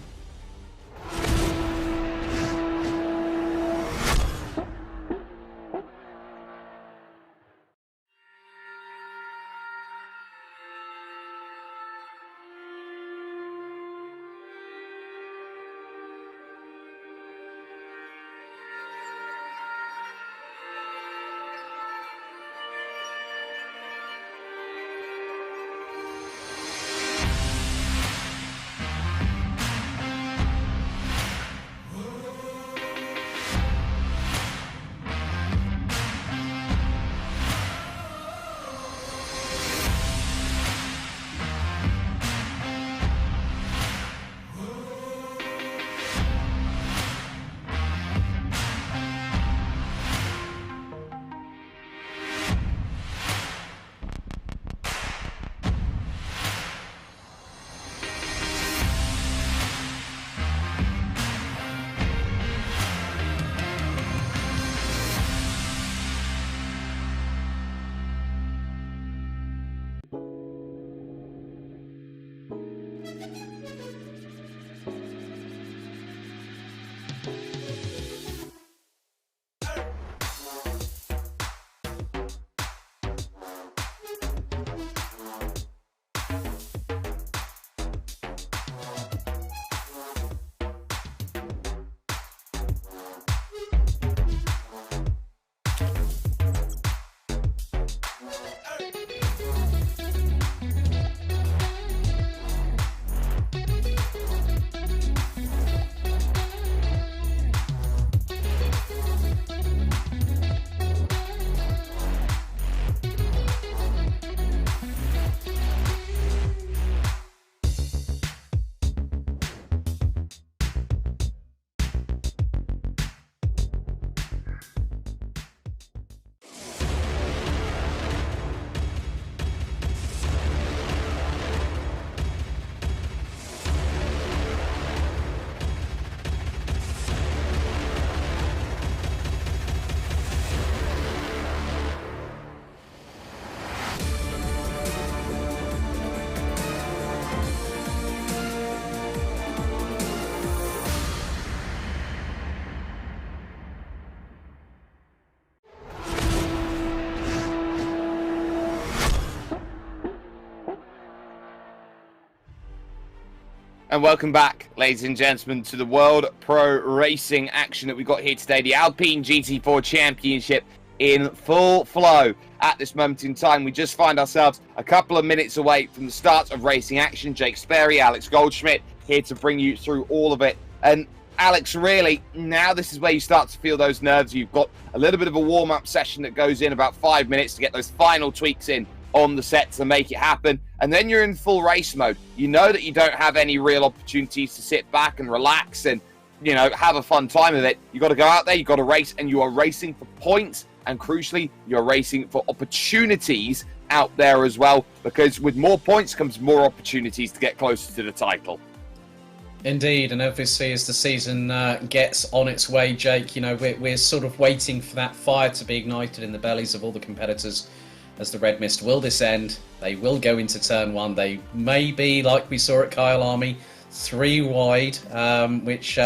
And welcome back, ladies and gentlemen, to the World Pro Racing action that we got here today. The Alpine GT4 Championship in full flow at this moment in time. We just find ourselves a couple of minutes away from the start of racing action. Jake Sperry, Alex Goldschmidt here to bring you through all of it. And Alex, really, now this is where you start to feel those nerves. You've got a little bit of a warm-up session that goes in about 5 minutes to get those final tweaks in on the set to make it happen. And then you're in full race mode. You know that you don't have any real opportunities to sit back and relax and, you know, have a fun time of it. You've got to go out there, you've got to race, and you are racing for points. And crucially, you're racing for opportunities out there as well, because with more points comes more opportunities to get closer to the title. Indeed, and obviously as the season gets on its way, Jake, we're sort of waiting for that fire to be ignited in the bellies of all the competitors as the red mist will descend. They will go into turn one. They may be, like we saw at Kyalami, 3 wide, which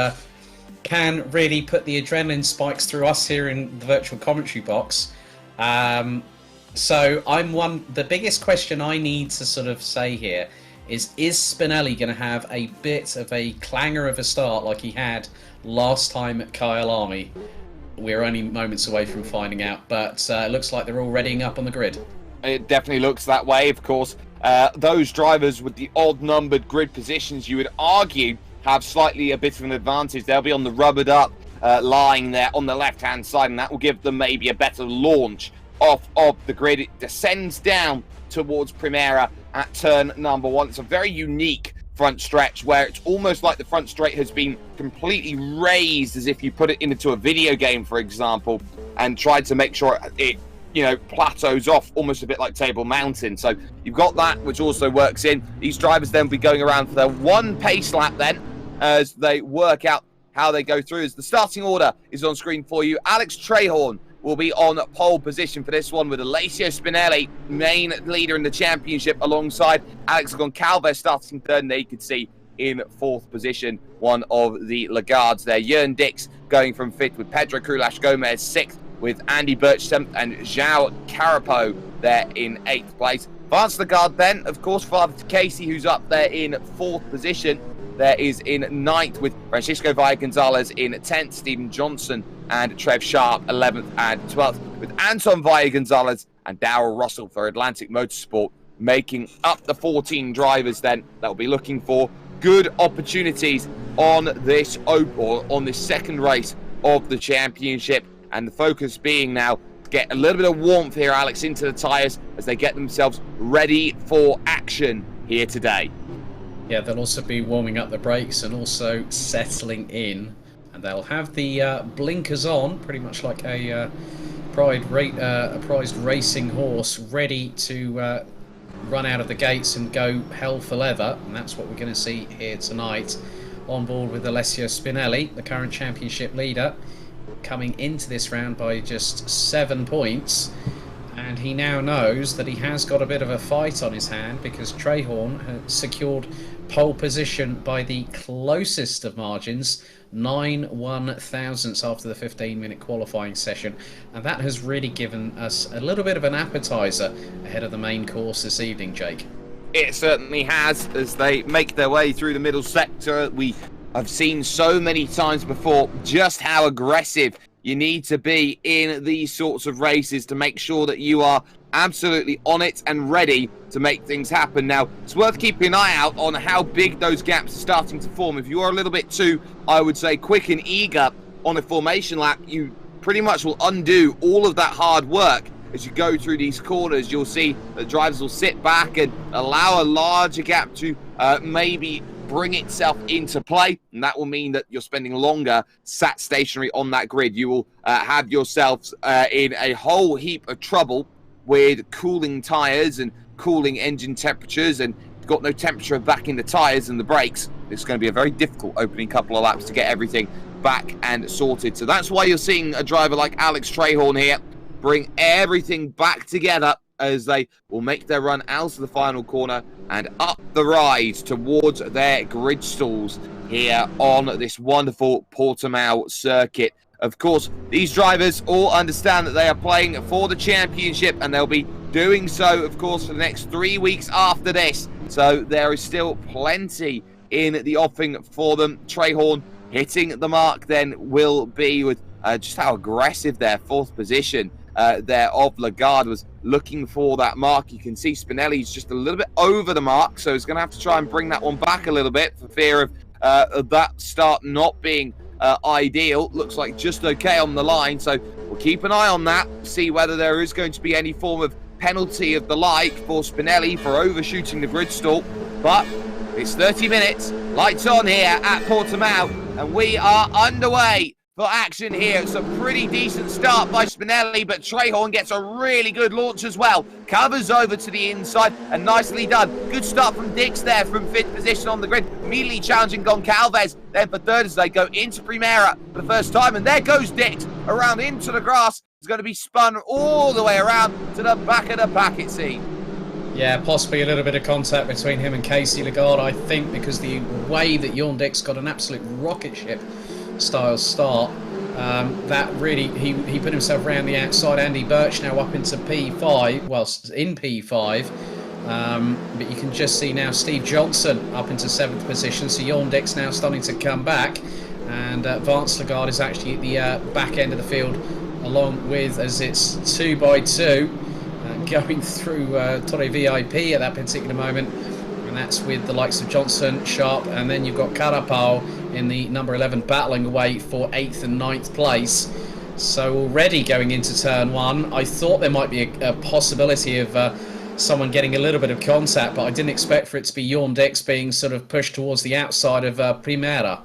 can really put the adrenaline spikes through us here in the virtual commentary box. So the biggest question I need to sort of say here is Spinelli going to have a bit of a clanger of a start like he had last time at Kyalami? We're only moments away from finding out, but it looks like they're all readying up on the grid. It definitely looks that way, of course. Those drivers with the odd-numbered grid positions, you would argue, have slightly a bit of an advantage. They'll be on the rubbered up line there on the left-hand side, and that will give them maybe a better launch off of the grid. It descends down towards Primera at turn number 1. It's a very unique front stretch where it's almost like the front straight has been completely raised, as if you put it into a video game, for example, and tried to make sure it plateaus off almost a bit like Table Mountain. So you've got that, which also works in. These drivers then will be going around for their 1 pace lap then as they work out how they go through. As the starting order is on screen for you, Alex Trehorn will be on pole position for this one, with Alessio Spinelli, main leader in the championship, alongside Alex Goncalves starting third, and there you can see in 4th position one of the Lagardes there. Jörn Dix going from 5th, with Pedro Crulas Gomez 6th, with Andy Birch 7th, and João Carapo there in 8th place. Vance Lagarde then, of course, father to Casey, who's up there in 4th position. There is in 9th, with Francisco Valle Gonzalez in 10th, Stephen Johnson and Trev Sharp 11th and 12th, with Anton Valle Gonzalez and Darrell Russell for Atlantic Motorsport making up the 14 drivers then that will be looking for good opportunities on this second race of the championship. And the focus being now to get a little bit of warmth here, Alex, into the tyres as they get themselves ready for action here today. Yeah, they'll also be warming up the brakes and also settling in. And they'll have the blinkers on, pretty much like a prized racing horse, ready to run out of the gates and go hell for leather. And that's what we're going to see here tonight. On board with Alessio Spinelli, the current championship leader, coming into this round by just 7 points. And he now knows that he has got a bit of a fight on his hand, because Trehorn has secured pole position by the closest of margins, 9 1/1000ths after the 15-minute qualifying session. And that has really given us a little bit of an appetizer ahead of the main course this evening, Jake. It certainly has, as they make their way through the middle sector. We have seen so many times before just how aggressive you need to be in these sorts of races to make sure that you are absolutely on it and ready to make things happen. Now, it's worth keeping an eye out on how big those gaps are starting to form. If you are a little bit too, I would say, quick and eager on a formation lap, you pretty much will undo all of that hard work. As you go through these corners, you'll see that drivers will sit back and allow a larger gap to maybe bring itself into play, and that will mean that you're spending longer sat stationary on that grid. You will have yourselves in a whole heap of trouble with cooling tyres and cooling engine temperatures, and you've got no temperature back in the tyres and the brakes. It's going to be a very difficult opening couple of laps to get everything back and sorted. So that's why you're seeing a driver like Alex Trehorn here bring everything back together as they will make their run out of the final corner and up the ride towards their grid stalls here on this wonderful Portimao circuit. Of course, these drivers all understand that they are playing for the championship, and they'll be doing so, of course, for the next 3 weeks after this. So there is still plenty in the offing for them. Trehorn hitting the mark then will be with just how aggressive their 4th position there of Lagarde was looking for that mark. You can see Spinelli's just a little bit over the mark, so he's going to have to try and bring that one back a little bit for fear of that start not being ideal. Looks like just okay on the line, so we'll keep an eye on that, see whether there is going to be any form of penalty of the like for Spinelli for overshooting the grid stall. But it's 30 minutes, lights on here at Portimao, and we are underway for action here. It's a pretty decent start by Spinelli, but Trehorn gets a really good launch as well. Covers over to the inside, and nicely done. Good start from Dix there from 5th position on the grid. Immediately challenging Goncalves then for 3rd as they go into Primera for the first time. And there goes Dix around into the grass. It's going to be spun all the way around to the back of the pack, it seems. Yeah, possibly a little bit of contact between him and Casey Lagarde, I think, because the way that Jorn Dix got an absolute rocket ship style start, that really, he put himself around the outside. Andy Birch now up into P5, well, in P5, but you can just see now Steve Johnson up into 7th position, so Jorn Dix now starting to come back, and Vance Lagarde is actually at the back end of the field, along with, as it's 2x2, going through Torre VIP at that particular moment, and that's with the likes of Johnson, Sharp, and then you've got Carapau in the number 11 battling away for 8th and 9th place. So already going into turn 1, I thought there might be a possibility of someone getting a little bit of contact, but I didn't expect for it to be Jorn Dix being sort of pushed towards the outside of Primera.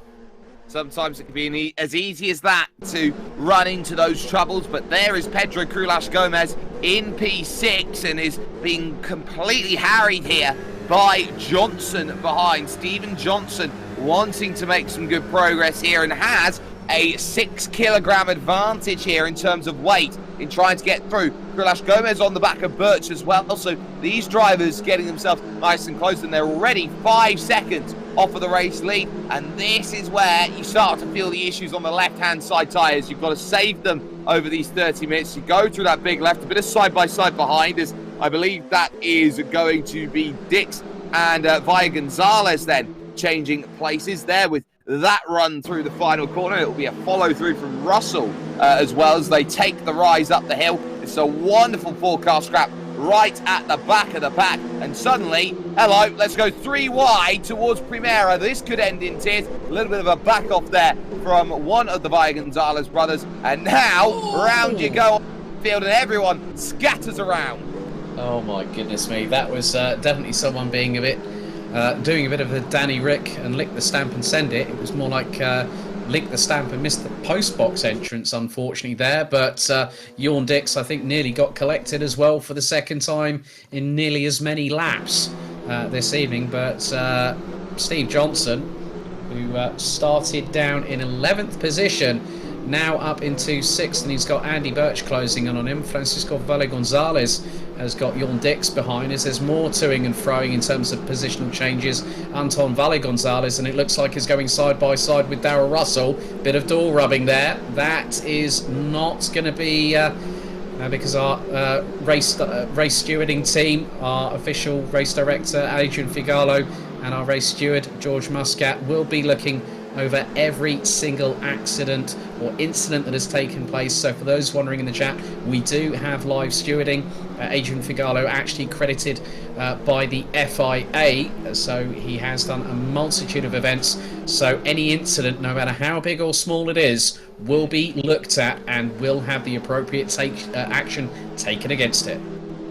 Sometimes it can be as easy as that to run into those troubles, but there is Pedro Crulas Gomez in P6 and is being completely harried here by Johnson behind. Stephen Johnson wanting to make some good progress here and has a 6 kilogram advantage here in terms of weight in trying to get through. Crulas Gomez on the back of Birch as well, so these drivers getting themselves nice and close, and they're already 5 seconds off of the race lead, and this is where you start to feel the issues on the left-hand side tyres. You've got to save them over these 30 minutes. You go through that big left, a bit of side-by-side behind, as I believe that is going to be Dix and Via Gonzalez then changing places there with that run through the final corner. It will be a follow-through from Russell as well as they take the rise up the hill. It's a wonderful four-car scrap right at the back of the pack, and suddenly, hello, let's go 3 wide towards Primera. This could end in tears. A little bit of a back off there from one of the Via Gonzalez brothers, and now round you go on the field and everyone scatters around. Oh my goodness me, that was definitely someone being a bit doing a bit of a Danny Rick and lick the stamp and send it. It was more like lick the stamp and miss the postbox entrance, unfortunately, there. But Jorn Dix, I think, nearly got collected as well for the second time in nearly as many laps this evening. But Steve Johnson, who started down in 11th position, now up into 6th, and he's got Andy Birch closing in on him. Francisco Valle Gonzalez has got Jorn Dix behind as there's more toing and froing in terms of positional changes. Anton Valle Gonzalez, and it looks like he's going side by side with Darrell Russell. Bit of door rubbing there. That is not going to be because our race stewarding team, our official race director Adrian Figalo, and our race steward George Muscat will be looking over every single accident or incident that has taken place. So for those wondering in the chat, we do have live stewarding. Adrian Figalo actually credited by the FIA, so he has done a multitude of events. So any incident, no matter how big or small it is, will be looked at and will have the appropriate action taken against it.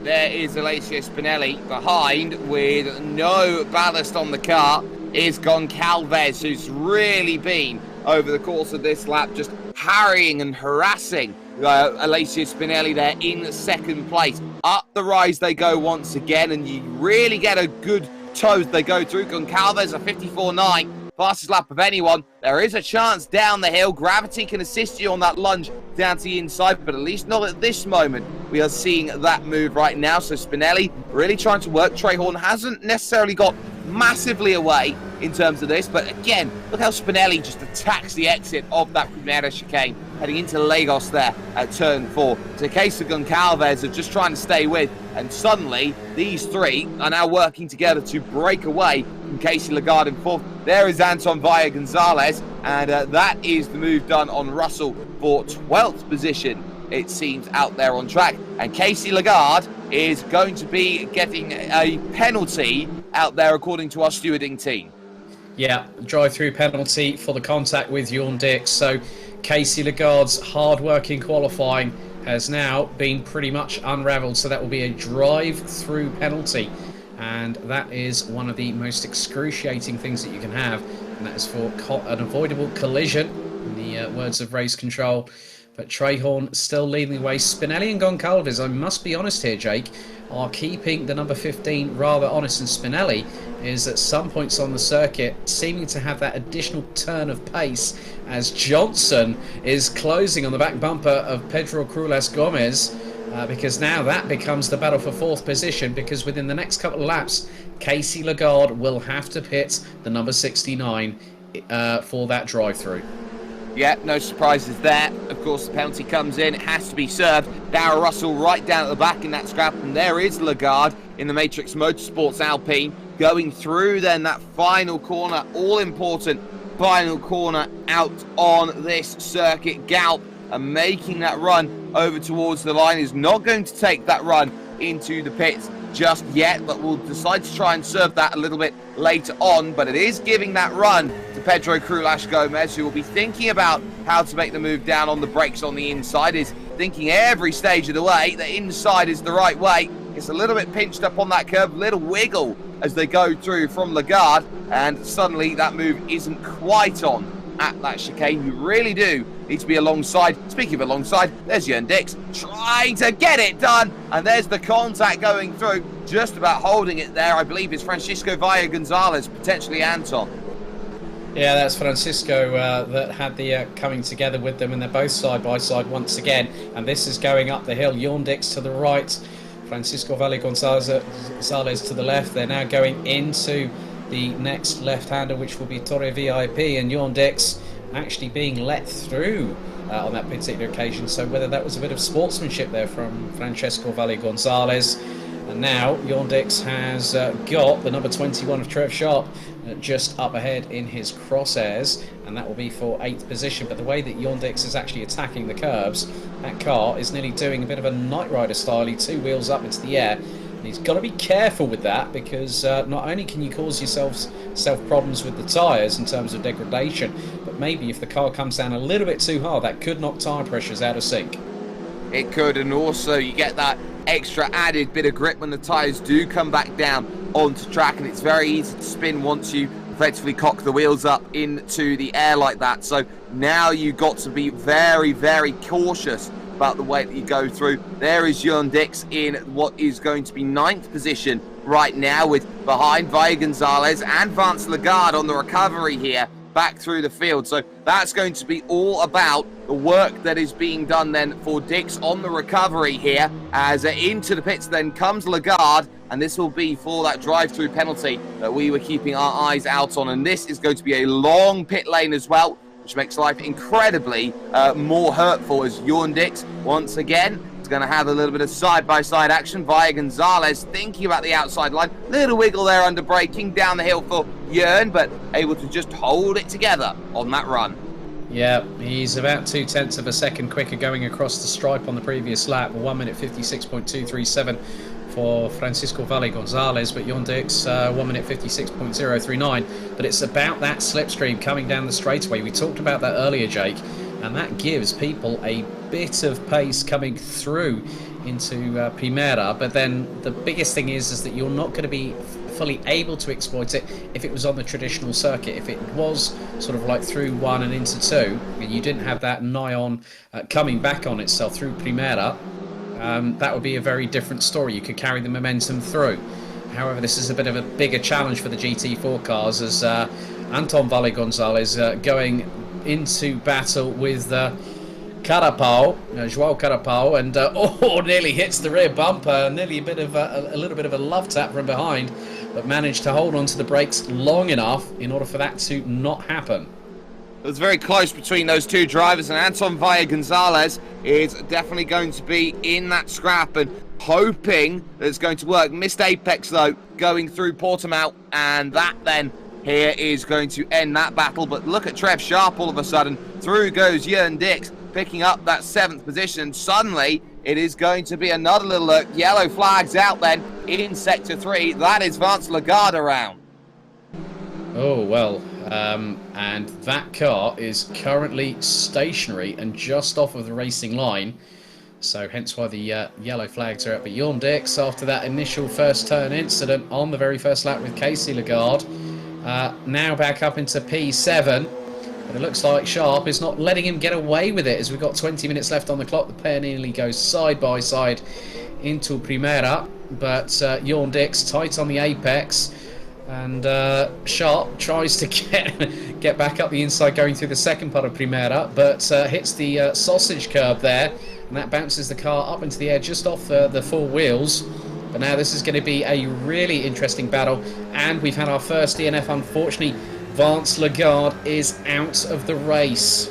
There is Alessio Spinelli behind with no ballast on the car. Is Goncalves, who's really been, over the course of this lap, just harrying and harassing Alessio Spinelli there in second place. Up the rise they go once again, and you really get a good tow they go through. Goncalves, a 54.9, fastest lap of anyone. There is a chance down the hill. Gravity can assist you on that lunge down to the inside, but at least not at this moment. We are seeing that move right now, so Spinelli really trying to work. Trehorn hasn't necessarily got massively away in terms of this, but again, look how Spinelli just attacks the exit of that Primera chicane heading into Lagos there at turn 4. So Casey Goncalves are just trying to stay with, and suddenly these three are now working together to break away from Casey Lagarde in 4th. There is Anton Valle Gonzalez, and that is the move done on Russell for 12th position, it seems, out there on track. And Casey Lagarde is going to be getting a penalty out there, according to our stewarding team. Yeah, drive-through penalty for the contact with Jorn Dix. So Casey Lagarde's hard-working qualifying has now been pretty much unravelled. So that will be a drive-through penalty. And that is one of the most excruciating things that you can have. And that is for an avoidable collision in the words of race control. But Trehorn still leading the way. Spinelli and Goncalves, I must be honest here, Jake, are keeping the number 15 rather honest. And Spinelli is at some points on the circuit seeming to have that additional turn of pace as Johnson is closing on the back bumper of Pedro Cruelas Gomez. Because now that becomes the battle for 4th position, because within the next couple of laps, Casey Lagarde will have to pit the number 69 for that drive-through. Yeah, no surprises there. Of course, the penalty comes in. It has to be served. Darrell Russell right down at the back in that scrap. And there is Lagarde in the Matrix Motorsports Alpine going through then that final corner. All-important final corner out on this circuit. Galp and making that run over towards the line. Is not going to take that run into the pits just yet, but we'll decide to try and serve that a little bit later on. But it is giving that run to Pedro Cruelas Gomez, who will be thinking about how to make the move down on the brakes on the inside. Is thinking every stage of the way the inside is the right way. It's a little bit pinched up on that curve, little wiggle as they go through from Lagarde, and suddenly that move isn't quite on at that chicane. You really do need to be alongside. Speaking of alongside, there's Jörn Dix trying to get it done, and there's the contact going through, just about holding it there. I believe it's Francisco Valle Gonzalez, potentially Anton. Yeah, that's Francisco that had the coming together with them, and they're both side by side once again, and this is going up the hill. Jörn Dix to the right, Francisco Valle Gonzalez to the left. They're now going into the next left-hander, which will be Torre VIP, and Jörn Dix actually being let through on that particular occasion. So whether that was a bit of sportsmanship there from Francisco Valle Gonzalez. And now Jörn Dix has got the number 21 of Trev Sharp just up ahead in his crosshairs, and that will be for 8th position. But the way that Jörn Dix is actually attacking the curbs, that car is nearly doing a bit of a Knight Rider style. 2 wheels up into the air. And he's got to be careful with that, because not only can you cause yourself problems with the tyres in terms of degradation, but maybe if the car comes down a little bit too hard, that could knock tyre pressures out of sync. It could, and also you get that extra added bit of grip when the tyres do come back down onto track, and it's very easy to spin once you effectively cock the wheels up into the air like that. So now you've got to be very, very cautious about the way that you go through. There is Jörn Dix in what is going to be 9th position right now, with behind Valle Gonzalez and Vance Lagarde on the recovery here back through the field. So that's going to be all about the work that is being done then for Dix on the recovery here, as into the pits then comes Lagarde, and this will be for that drive-through penalty that we were keeping our eyes out on. And this is going to be a long pit lane as well, which makes life incredibly more hurtful, as Jörn Dix once again is going to have a little bit of side-by-side action. Valle Gonzalez thinking about the outside line, little wiggle there under braking down the hill for Jörn, but able to just hold it together on that run. Yeah, he's about 0.2 of a second quicker going across the stripe on the previous lap. 1 minute 56.237 for Francisco Valle Gonzalez, but Jörn Dix 1 minute 56.039. But it's about that slipstream coming down the straightaway. We talked about that earlier, Jake, and that gives people a bit of pace coming through into Primera. But then the biggest thing is that you're not going to be fully able to exploit it if it was on the traditional circuit. If it was sort of like through 1 and into 2, and you didn't have that nigh on coming back on itself through Primera, that would be a very different story. You could carry the momentum through. However, this is a bit of a bigger challenge for the GT4 cars, as Anton Valle Gonzalez going into battle with Carapau, Joao Carapau, and nearly hits the rear bumper, nearly a little bit of a love tap from behind, but managed to hold on to the brakes long enough in order for that to not happen. It was very close between those two drivers, and Anton Valle Gonzalez is definitely going to be in that scrap and hoping that it's going to work. Missed apex though, going through Portimao, and that then here is going to end that battle. But look at Trev Sharp all of a sudden. Through goes Jörn Dix, picking up that 7th position. Suddenly it is going to be another little yellow flags out then in Sector 3. That is Vance Lagarde around. Oh, well, and that car is currently stationary and just off of the racing line. So hence why the yellow flags are up. But Jörn Dix, after that initial first turn incident on the very first lap with Casey Lagarde, now back up into P7. But it looks like Sharp is not letting him get away with it as we've got 20 minutes left on the clock. The pair nearly goes side by side into Primera, but Jorn Dix tight on the apex, and Sharp tries to get back up the inside going through the second part of Primera, but hits the sausage curb there, and that bounces the car up into the air just off the four wheels. But now this is going to be a really interesting battle, and we've had our first DNF. Unfortunately, Vance Lagarde is out of the race.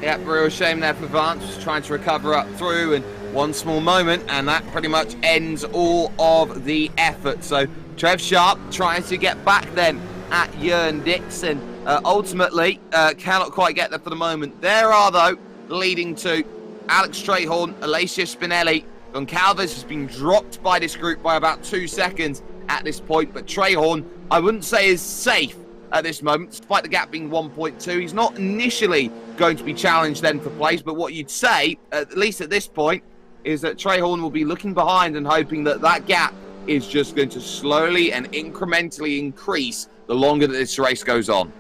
Yeah, real shame there for Vance, was trying to recover up through, and one small moment, and that pretty much ends all of the effort. So Trev Sharp trying to get back then at Jorn Dix, and ultimately cannot quite get there for the moment. There are, though, leading to Alex Strayhorn, Alessio Spinelli. Goncalves has been dropped by this group by about 2 seconds at this point, but Strayhorn, I wouldn't say is safe at this moment, despite the gap being 1.2. He's not initially going to be challenged then for place, but what you'd say, at least at this point, is that Strayhorn will be looking behind and hoping that that gap is just going to slowly and incrementally increase the longer that this race goes on.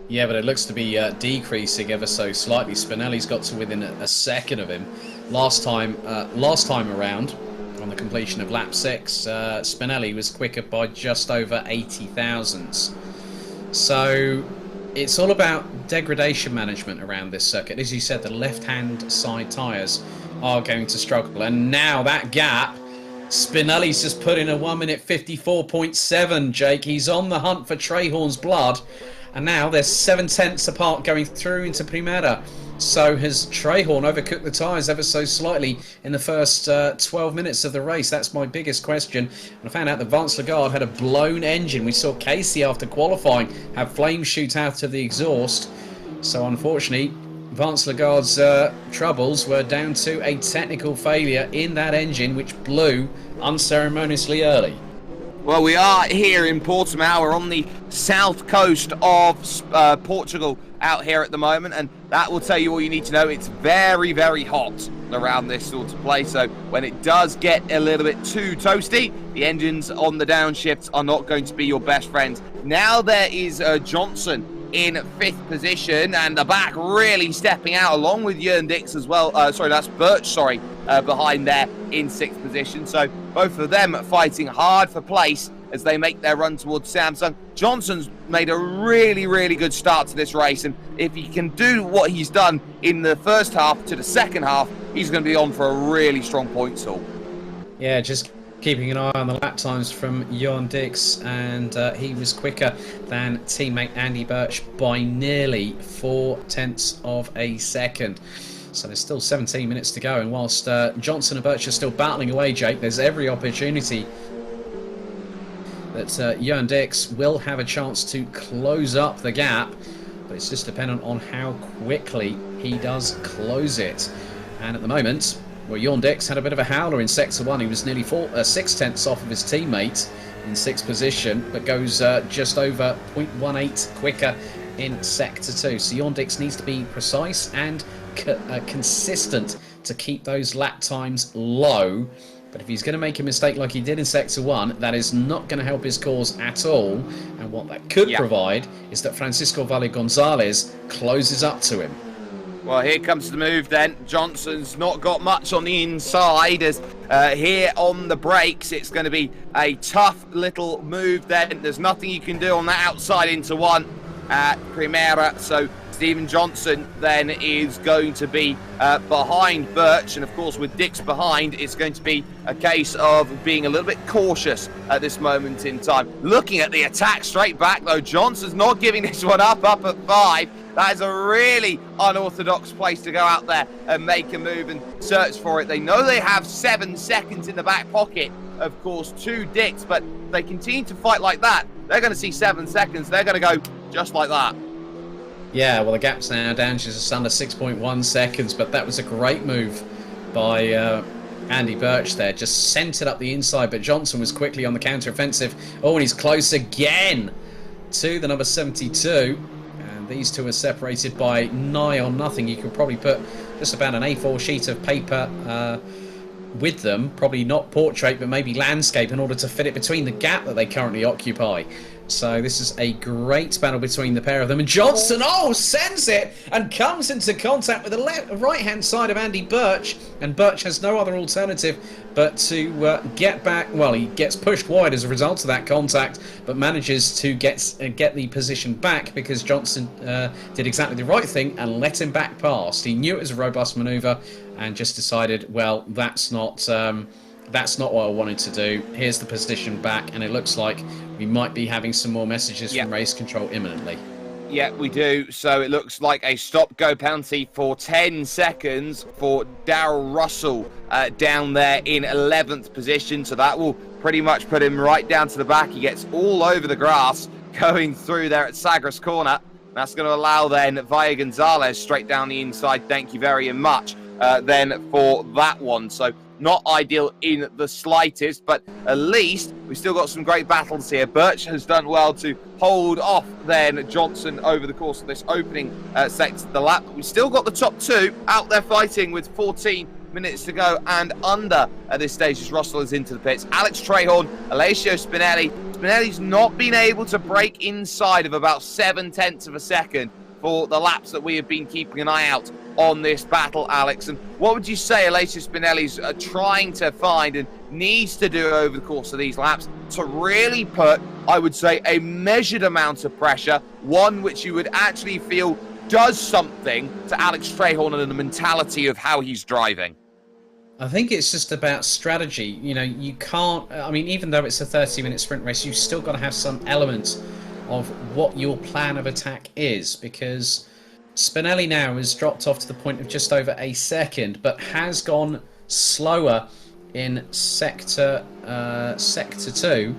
Yeah, but it looks to be decreasing ever so slightly. Spinelli's got to within a second of him. Last time around, on the completion of lap 6, Spinelli was quicker by just over 80 thousandths. So it's all about degradation management around this circuit. As you said, the left-hand side tyres are going to struggle. And now that gap, Spinelli's just put in a 1 minute 54.7, Jake. He's on the hunt for Strayhorn's blood. And now they're 7 tenths apart going through into Primera. So has Strayhorn overcooked the tyres ever so slightly in the first 12 minutes of the race? That's my biggest question. And I found out that Vance Lagarde had a blown engine. We saw Casey after qualifying have flames shoot out of the exhaust. So unfortunately, Vance Lagarde's troubles were down to a technical failure in that engine, which blew unceremoniously early. Well, we are here in Portimao. We're on the south coast of Portugal out here at the moment, and that will tell you all you need to know. It's very, very hot around this sort of place, so when it does get a little bit too toasty, the engines on the downshifts are not going to be your best friends. Now there is Johnson in 5th position, and the back really stepping out along with Jorn Dix as well. That's Birch, behind there in 6th position. So both of them fighting hard for place as they make their run towards Samsung. Johnson's made a really, really good start to this race, and if he can do what he's done in the first half to the second half, he's going to be on for a really strong points haul. Yeah, just keeping an eye on the lap times from Jorn Dix, and he was quicker than teammate Andy Birch by nearly 4 tenths of a second. So there's still 17 minutes to go, and whilst Johnson and Birch are still battling away, Jake, there's every opportunity that Jorn Dix will have a chance to close up the gap, but it's just dependent on how quickly he does close it. And at the moment, well, Jorn Dix had a bit of a howler in Sector 1. He was nearly 6 tenths off of his teammate in 6th position, but goes just over 0.18 quicker in Sector 2. So Jorn Dix needs to be precise and consistent to keep those lap times low. But if he's going to make a mistake like he did in Sector 1, that is not going to help his cause at all. And what that could provide is that Francisco Valle Gonzalez closes up to him. Well, here comes the move then. Johnson's not got much on the inside, as here on the brakes it's going to be a tough little move then. There's nothing you can do on that outside into one at Primera, so Stephen Johnson then is going to be behind Birch, and of course with Dix behind, it's going to be a case of being a little bit cautious at this moment in time. Looking at the attack straight back though, Johnson's not giving this one up at 5. That is a really unorthodox place to go out there and make a move and search for it. They know they have 7 seconds in the back pocket, of course, to Dix, but if they continue to fight like that, they're going to see 7 seconds. They're going to go just like that. Yeah, well, the gap's now down to just under 6.1 seconds, but that was a great move by Andy Birch there. Just sent it up the inside, but Johnson was quickly on the counter-offensive. Oh, and he's close again to the number 72. And these two are separated by nigh on nothing. You could probably put just about an A4 sheet of paper with them. Probably not portrait, but maybe landscape, in order to fit it between the gap that they currently occupy. So this is a great battle between the pair of them. And Johnson, sends it and comes into contact with the right-hand side of Andy Birch. And Birch has no other alternative but to get back. Well, he gets pushed wide as a result of that contact, but manages to get the position back because Johnson did exactly the right thing and let him back past. He knew it was a robust manoeuvre and just decided, well, that's not what I wanted to do. Here's the position back, and it looks like we might be having some more messages from race control imminently. Yeah, we do. So it looks like a stop-go penalty for 10 seconds for Darrell Russell down there in 11th position. So that will pretty much put him right down to the back. He gets all over the grass going through there at Sagres Corner. That's going to allow then Vaya Gonzalez straight down the inside. Thank you very much then for that one. So not ideal in the slightest, but at least we've still got some great battles here. Birch has done well to hold off then Johnson over the course of this opening sector of the lap. We've still got the top two out there fighting with 14 minutes to go and under at this stage as Russell is into the pits. Alex Trehorn, Alessio Spinelli. Spinelli's not been able to break inside of about 0.7 of a second for the laps that we have been keeping an eye out on this battle, Alex. And what would you say Alessio Spinelli's trying to find and needs to do over the course of these laps to really put, I would say, a measured amount of pressure, one which you would actually feel does something to Alex Trehorn and the mentality of how he's driving? I think it's just about strategy. You know, you can't, I mean, even though it's a 30-minute sprint race, you've still got to have some elements of what your plan of attack is, because Spinelli now has dropped off to the point of just over a second, but has gone slower in sector 2.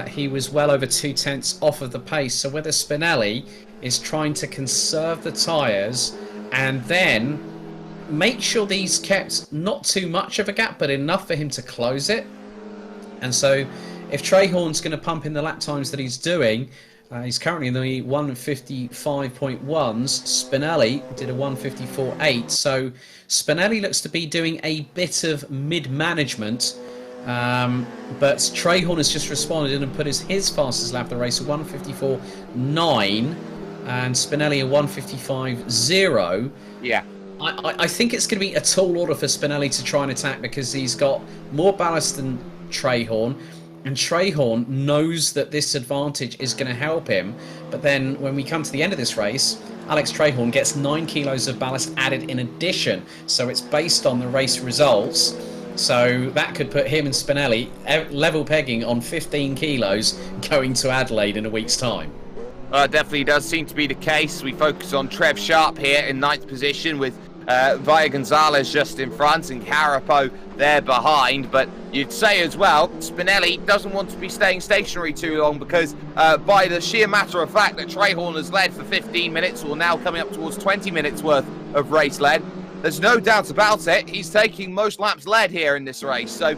He was well over 0.2 off of the pace. So whether Spinelli is trying to conserve the tyres and then make sure that he's kept not too much of a gap, but enough for him to close it. And so if Trehorn's going to pump in the lap times that he's doing, he's currently in the 155.1s. Spinelli did a 154.8. So Spinelli looks to be doing a bit of mid-management. But Trehorn has just responded and put his fastest lap of the race, a 154.9, and Spinelli a 155.0. Yeah. I think it's going to be a tall order for Spinelli to try and attack because he's got more ballast than Trehorn. And Trehorn knows that this advantage is going to help him. But then when we come to the end of this race, Alex Trehorn gets 9 kilos of ballast added in addition. So it's based on the race results. So that could put him and Spinelli level pegging on 15 kilos going to Adelaide in a week's time. Definitely does seem to be the case. We focus on Trev Sharp here in 9th position with Vaya Gonzalez just in front and Carapo there behind. But you'd say as well, Spinelli doesn't want to be staying stationary too long because by the sheer matter of fact that Trehorn has led for 15 minutes or now coming up towards 20 minutes worth of race led, there's no doubt about it. He's taking most laps led here in this race. So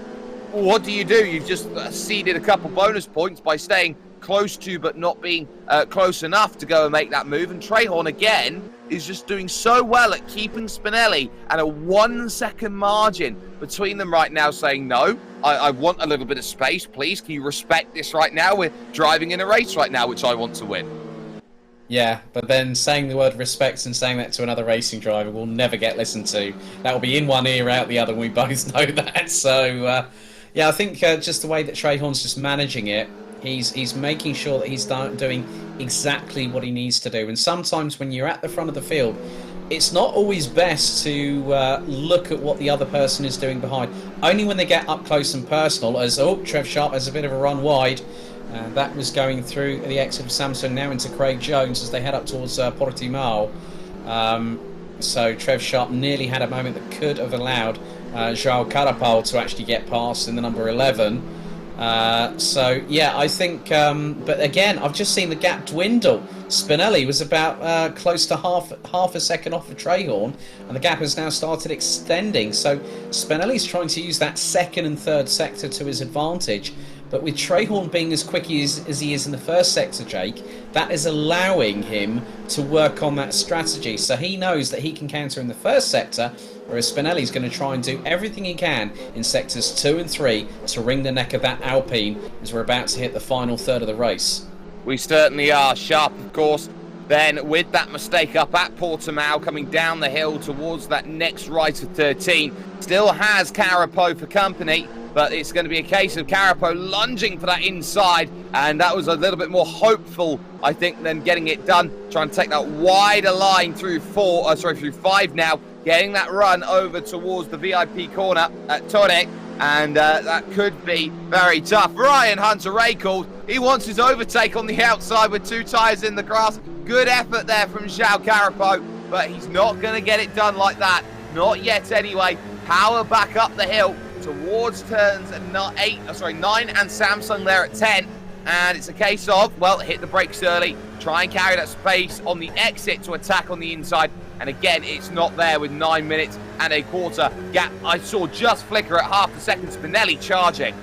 what do? You've just ceded a couple bonus points by staying close to but not being close enough to go and make that move. And Trehorn again is just doing so well at keeping Spinelli at a 1 second margin between them right now, saying, no, I want a little bit of space, please. Can you respect this right now? We're driving in a race right now, which I want to win. Yeah, but then saying the word respect and saying that to another racing driver will never get listened to. That will be in one ear, out the other, and we both know that. So, yeah, I think just the way that Trehorn's just managing it, he's making sure that he's doing exactly what he needs to do. And sometimes when you're at the front of the field, it's not always best to look at what the other person is doing behind. Only when they get up close and personal, as, Trev Sharp has a bit of a run wide. That was going through the exit of Samsung, now into Craig Jones as they head up towards Portimao. So Trev Sharp nearly had a moment that could have allowed João Carapau to actually get past in the number 11. So, yeah, I think... but again, I've just seen the gap dwindle. Spinelli was about close to half a second off of Trehorn, and the gap has now started extending. So Spinelli's trying to use that second and third sector to his advantage. But with Trehorn being as quick as he is in the first sector, Jake, that is allowing him to work on that strategy. So he knows that he can counter in the first sector, whereas Spinelli's going to try and do everything he can in sectors 2 and 3 to wring the neck of that Alpine as we're about to hit the final third of the race. We certainly are. Sharp, of course, then with that mistake up at Portimao, coming down the hill towards that next right of 13, still has Carapo for company, but it's going to be a case of Carapo lunging for that inside, and that was a little bit more hopeful, I think, than getting it done. Trying to take that wider line through through 5 now, getting that run over towards the VIP corner at Torre, and that could be very tough. Ryan Hunter-Ray called. He wants his overtake on the outside with 2 tyres in the grass. Good effort there from João Carapo, but he's not going to get it done like that. Not yet anyway. Power back up the hill towards turns 9 and Samsung there at 10. And it's a case of, well, hit the brakes early, try and carry that space on the exit to attack on the inside. And again, it's not there with 9 minutes and a quarter gap. I saw just flicker at half a second. Spinelli charging.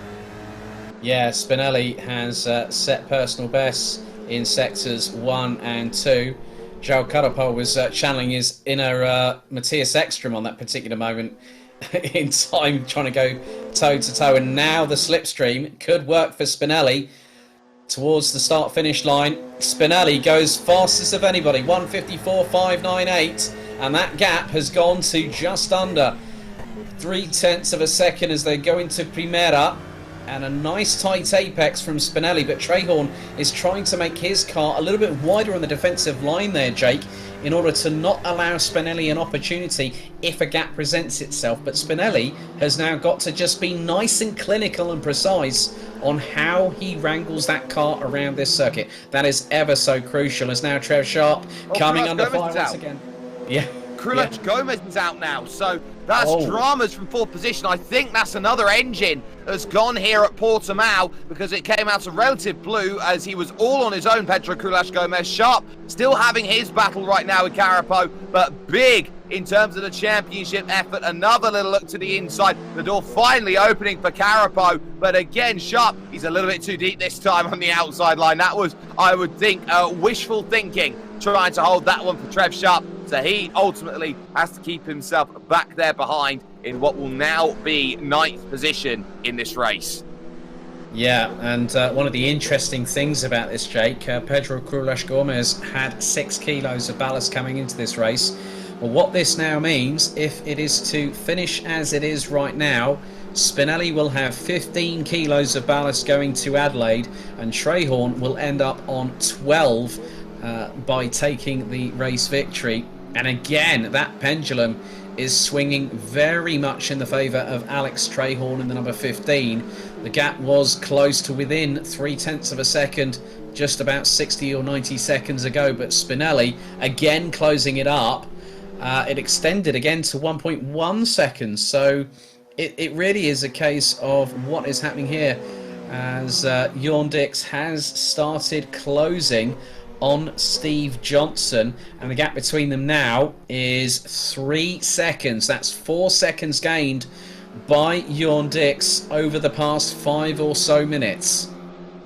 Yeah, Spinelli has set personal bests in sectors 1 and 2. João Carapo was channeling his inner Matthias Ekstrom on that particular moment in time, trying to go toe-to-toe. And now the slipstream could work for Spinelli towards the start-finish line. Spinelli goes fastest of anybody, 1:54.598, and that gap has gone to just under 0.3 of a second as they go into Primera. And a nice tight apex from Spinelli, but Trehorn is trying to make his car a little bit wider on the defensive line there, Jake, in order to not allow Spinelli an opportunity if a gap presents itself. But Spinelli has now got to just be nice and clinical and precise on how he wrangles that car around this circuit. That is ever so crucial, as now Trev Sharp coming under fire once again. Yeah. Krulach Gomez is out now, so that's dramas from 4th position. I think that's another engine has gone here at Portimao, because it came out of relative blue as he was all on his own, Pedro Krulach Gomez. Sharp still having his battle right now with Carapo, but big in terms of the championship effort. Another little look to the inside, the door finally opening for Carapo, but again, Sharp, he's a little bit too deep this time on the outside line. That was, I would think, wishful thinking, trying to hold that one for Trev Sharp. So he ultimately has to keep himself back there behind in what will now be 9th position in this race. Yeah, and one of the interesting things about this, Jake, Pedro Krulach Gomez had 6 kilos of ballast coming into this race. Well, what this now means, if it is to finish as it is right now, Spinelli will have 15 kilos of ballast going to Adelaide, and Trehorn will end up on 12 by taking the race victory. And again, that pendulum is swinging very much in the favour of Alex Trehorn in the number 15. The gap was close to within 0.3 of a second just about 60 or 90 seconds ago, but Spinelli again closing it up. It extended again to 1.1 seconds, so it really is a case of what is happening here, as Jorn Dix has started closing on Steve Johnson, and the gap between them now is 3 seconds. That's 4 seconds gained by Jorn Dix over the past 5 or so minutes.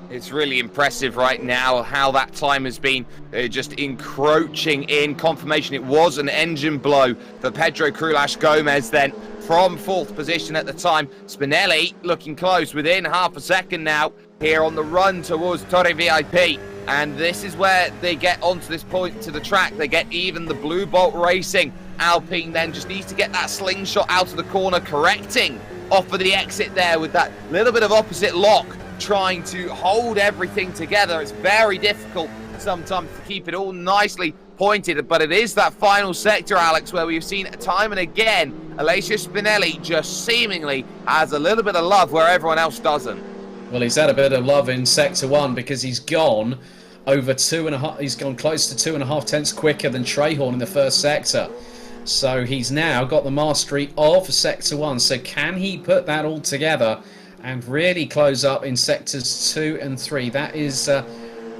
It's really impressive right now how that time has been just encroaching in. Confirmation it was an engine blow for Pedro Krulach Gomez then from 4th position at the time. Spinelli looking close within half a second now here on the run towards Torre VIP. And this is where they get onto this point to the track. They get even the Blue Bolt Racing. Alpine then just needs to get that slingshot out of the corner, correcting off of the exit there with that little bit of opposite lock, trying to hold everything together. It's very difficult sometimes to keep it all nicely pointed, but it is that final sector, Alex, where we've seen time and again Alessio Spinelli just seemingly has a little bit of love where everyone else doesn't. Well, he's had a bit of love in Sector 1 because he's gone over 2.5. He's gone close to 2.5 tenths quicker than Trehorn in the first sector. So he's now got the mastery of Sector 1. So can he put that all together and really close up in Sectors 2 and 3? That is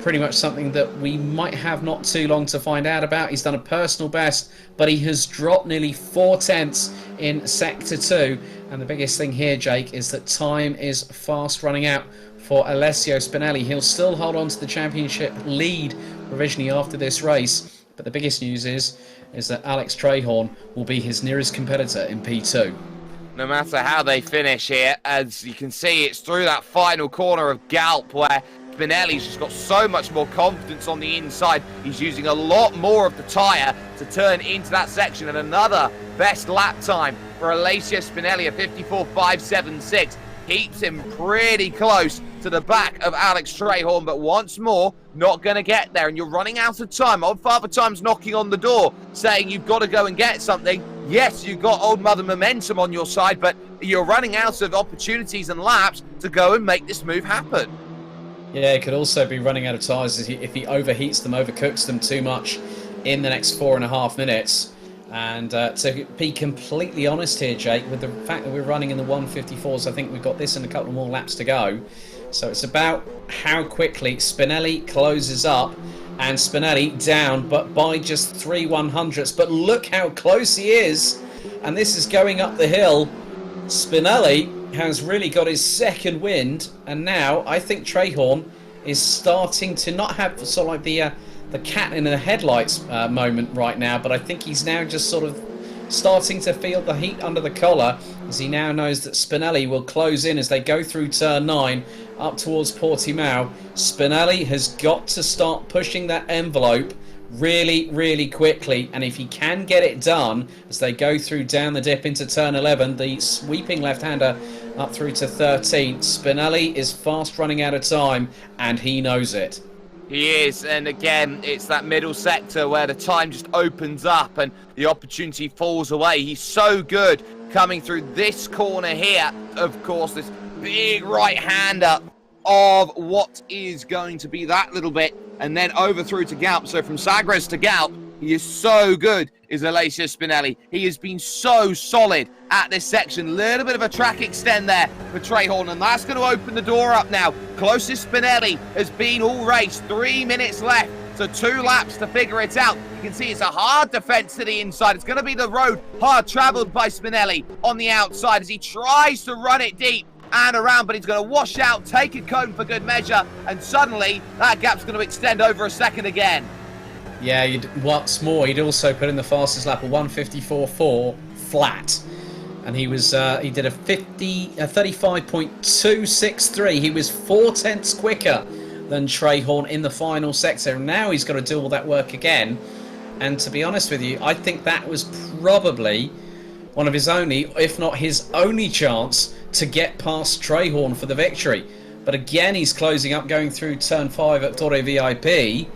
pretty much something that we might have not too long to find out about. He's done a personal best, but he has dropped nearly 4 tenths in Sector 2. And the biggest thing here, Jake, is that time is fast running out for Alessio Spinelli. He'll still hold on to the championship lead provisionally after this race. But the biggest news is that Alex Trehorn will be his nearest competitor in P2. No matter how they finish here, as you can see, it's through that final corner of Galp where Spinelli's just got so much more confidence on the inside. He's using a lot more of the tyre to turn into that section, and another best lap time for Alessio Spinelli, a 54.576. Keeps him pretty close to the back of Alex Strayhorn, but once more, not going to get there, and you're running out of time. Old Father Time's knocking on the door, saying you've got to go and get something. Yes, you've got Old Mother Momentum on your side, but you're running out of opportunities and laps to go and make this move happen. Yeah, it could also be running out of tyres if he overheats them, overcooks them too much in the next 4.5 minutes. And to be completely honest here, Jake, with the fact that we're running in the 154s, I think we've got this and a couple more laps to go. So it's about how quickly Spinelli closes up, and Spinelli down, but by just 3/100ths. But look how close he is, and this is going up the hill. Spinelli has really got his second wind, and now I think Strayhorn is starting to not have sort of like the cat in the headlights moment right now, but I think he's now just sort of starting to feel the heat under the collar, as he now knows that Spinelli will close in as they go through turn 9 up towards Portimao. Spinelli has got to start pushing that envelope really, really quickly, and if he can get it done as they go through down the dip into turn 11, the sweeping left-hander up through to 13, Spinelli is fast running out of time, and he knows it. He is, and again, it's that middle sector where the time just opens up and the opportunity falls away. He's so good coming through this corner here. Of course, this big right-hander of what is going to be that little bit, and then over through to Galp. So from Sagres to Galp, he is so good, is Alessio Spinelli. He has been so solid at this section. Little bit of a track extend there for Strayhorn, and that's going to open the door up now. Closest Spinelli has been all race. 3 minutes left, so 2 laps to figure it out. You can see it's a hard defense to the inside. It's going to be the road hard traveled by Spinelli on the outside as he tries to run it deep and around, but he's going to wash out, take a cone for good measure, and suddenly that gap's going to extend over a second again. Yeah, what's more, he'd also put in the fastest lap, a 154.4 flat, and he was he did a 35.263. He was 4/10 quicker than Strayhorn in the final sector, and now he's got to do all that work again. And to be honest with you, I think that was probably one of his only, if not his only, chance to get past Strayhorn for the victory. But again, he's closing up, going through turn 5 at Torre VIP.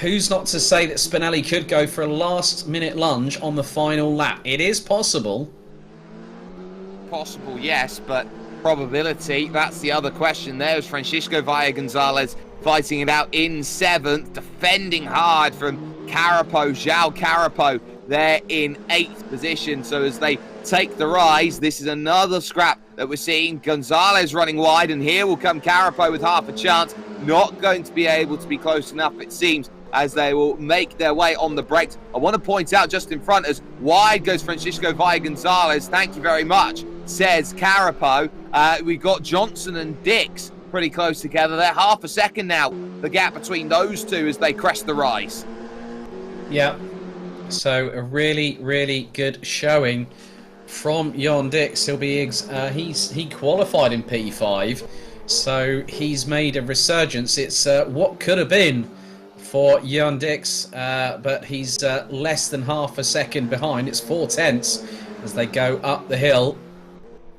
Who's not to say that Spinelli could go for a last-minute lunge on the final lap? It is possible. Possible, yes, but probability, that's the other question. There's Francisco Valle Gonzalez fighting it out in 7th, defending hard from Carapo, João Carapo, there in 8th position. So as they take the rise, this is another scrap that we're seeing. Gonzalez running wide, and here will come Carapo with half a chance. Not going to be able to be close enough, it seems, as they will make their way on the brakes. I want to point out just in front, as wide goes Francisco Valle Gonzalez. Thank you very much, says Carapo. We've got Johnson and Dix pretty close together. They're half a second now, the gap between those two as they crest the rise. Yeah, so a really, really good showing from Jon Dix. He'll be he qualified in P5, so he's made a resurgence. It's what could have been for Jon Dix, but he's less than half a second behind. It's 4/10 as they go up the hill,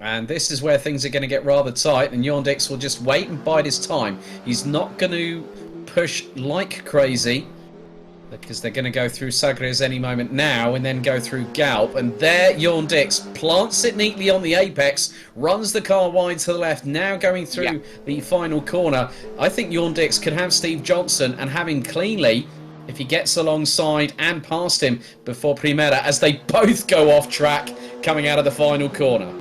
and this is where things are going to get rather tight, and Jon Dix will just wait and bide his time. He's not going to push like crazy, because they're going to go through Sagres any moment now and then go through Galp. And there Jon Dix plants it neatly on the apex, runs the car wide to the left, now going through the final corner. I think Jon Dix could have Steve Johnson and have him cleanly if he gets alongside and past him before Primera, as they both go off track coming out of the final corner.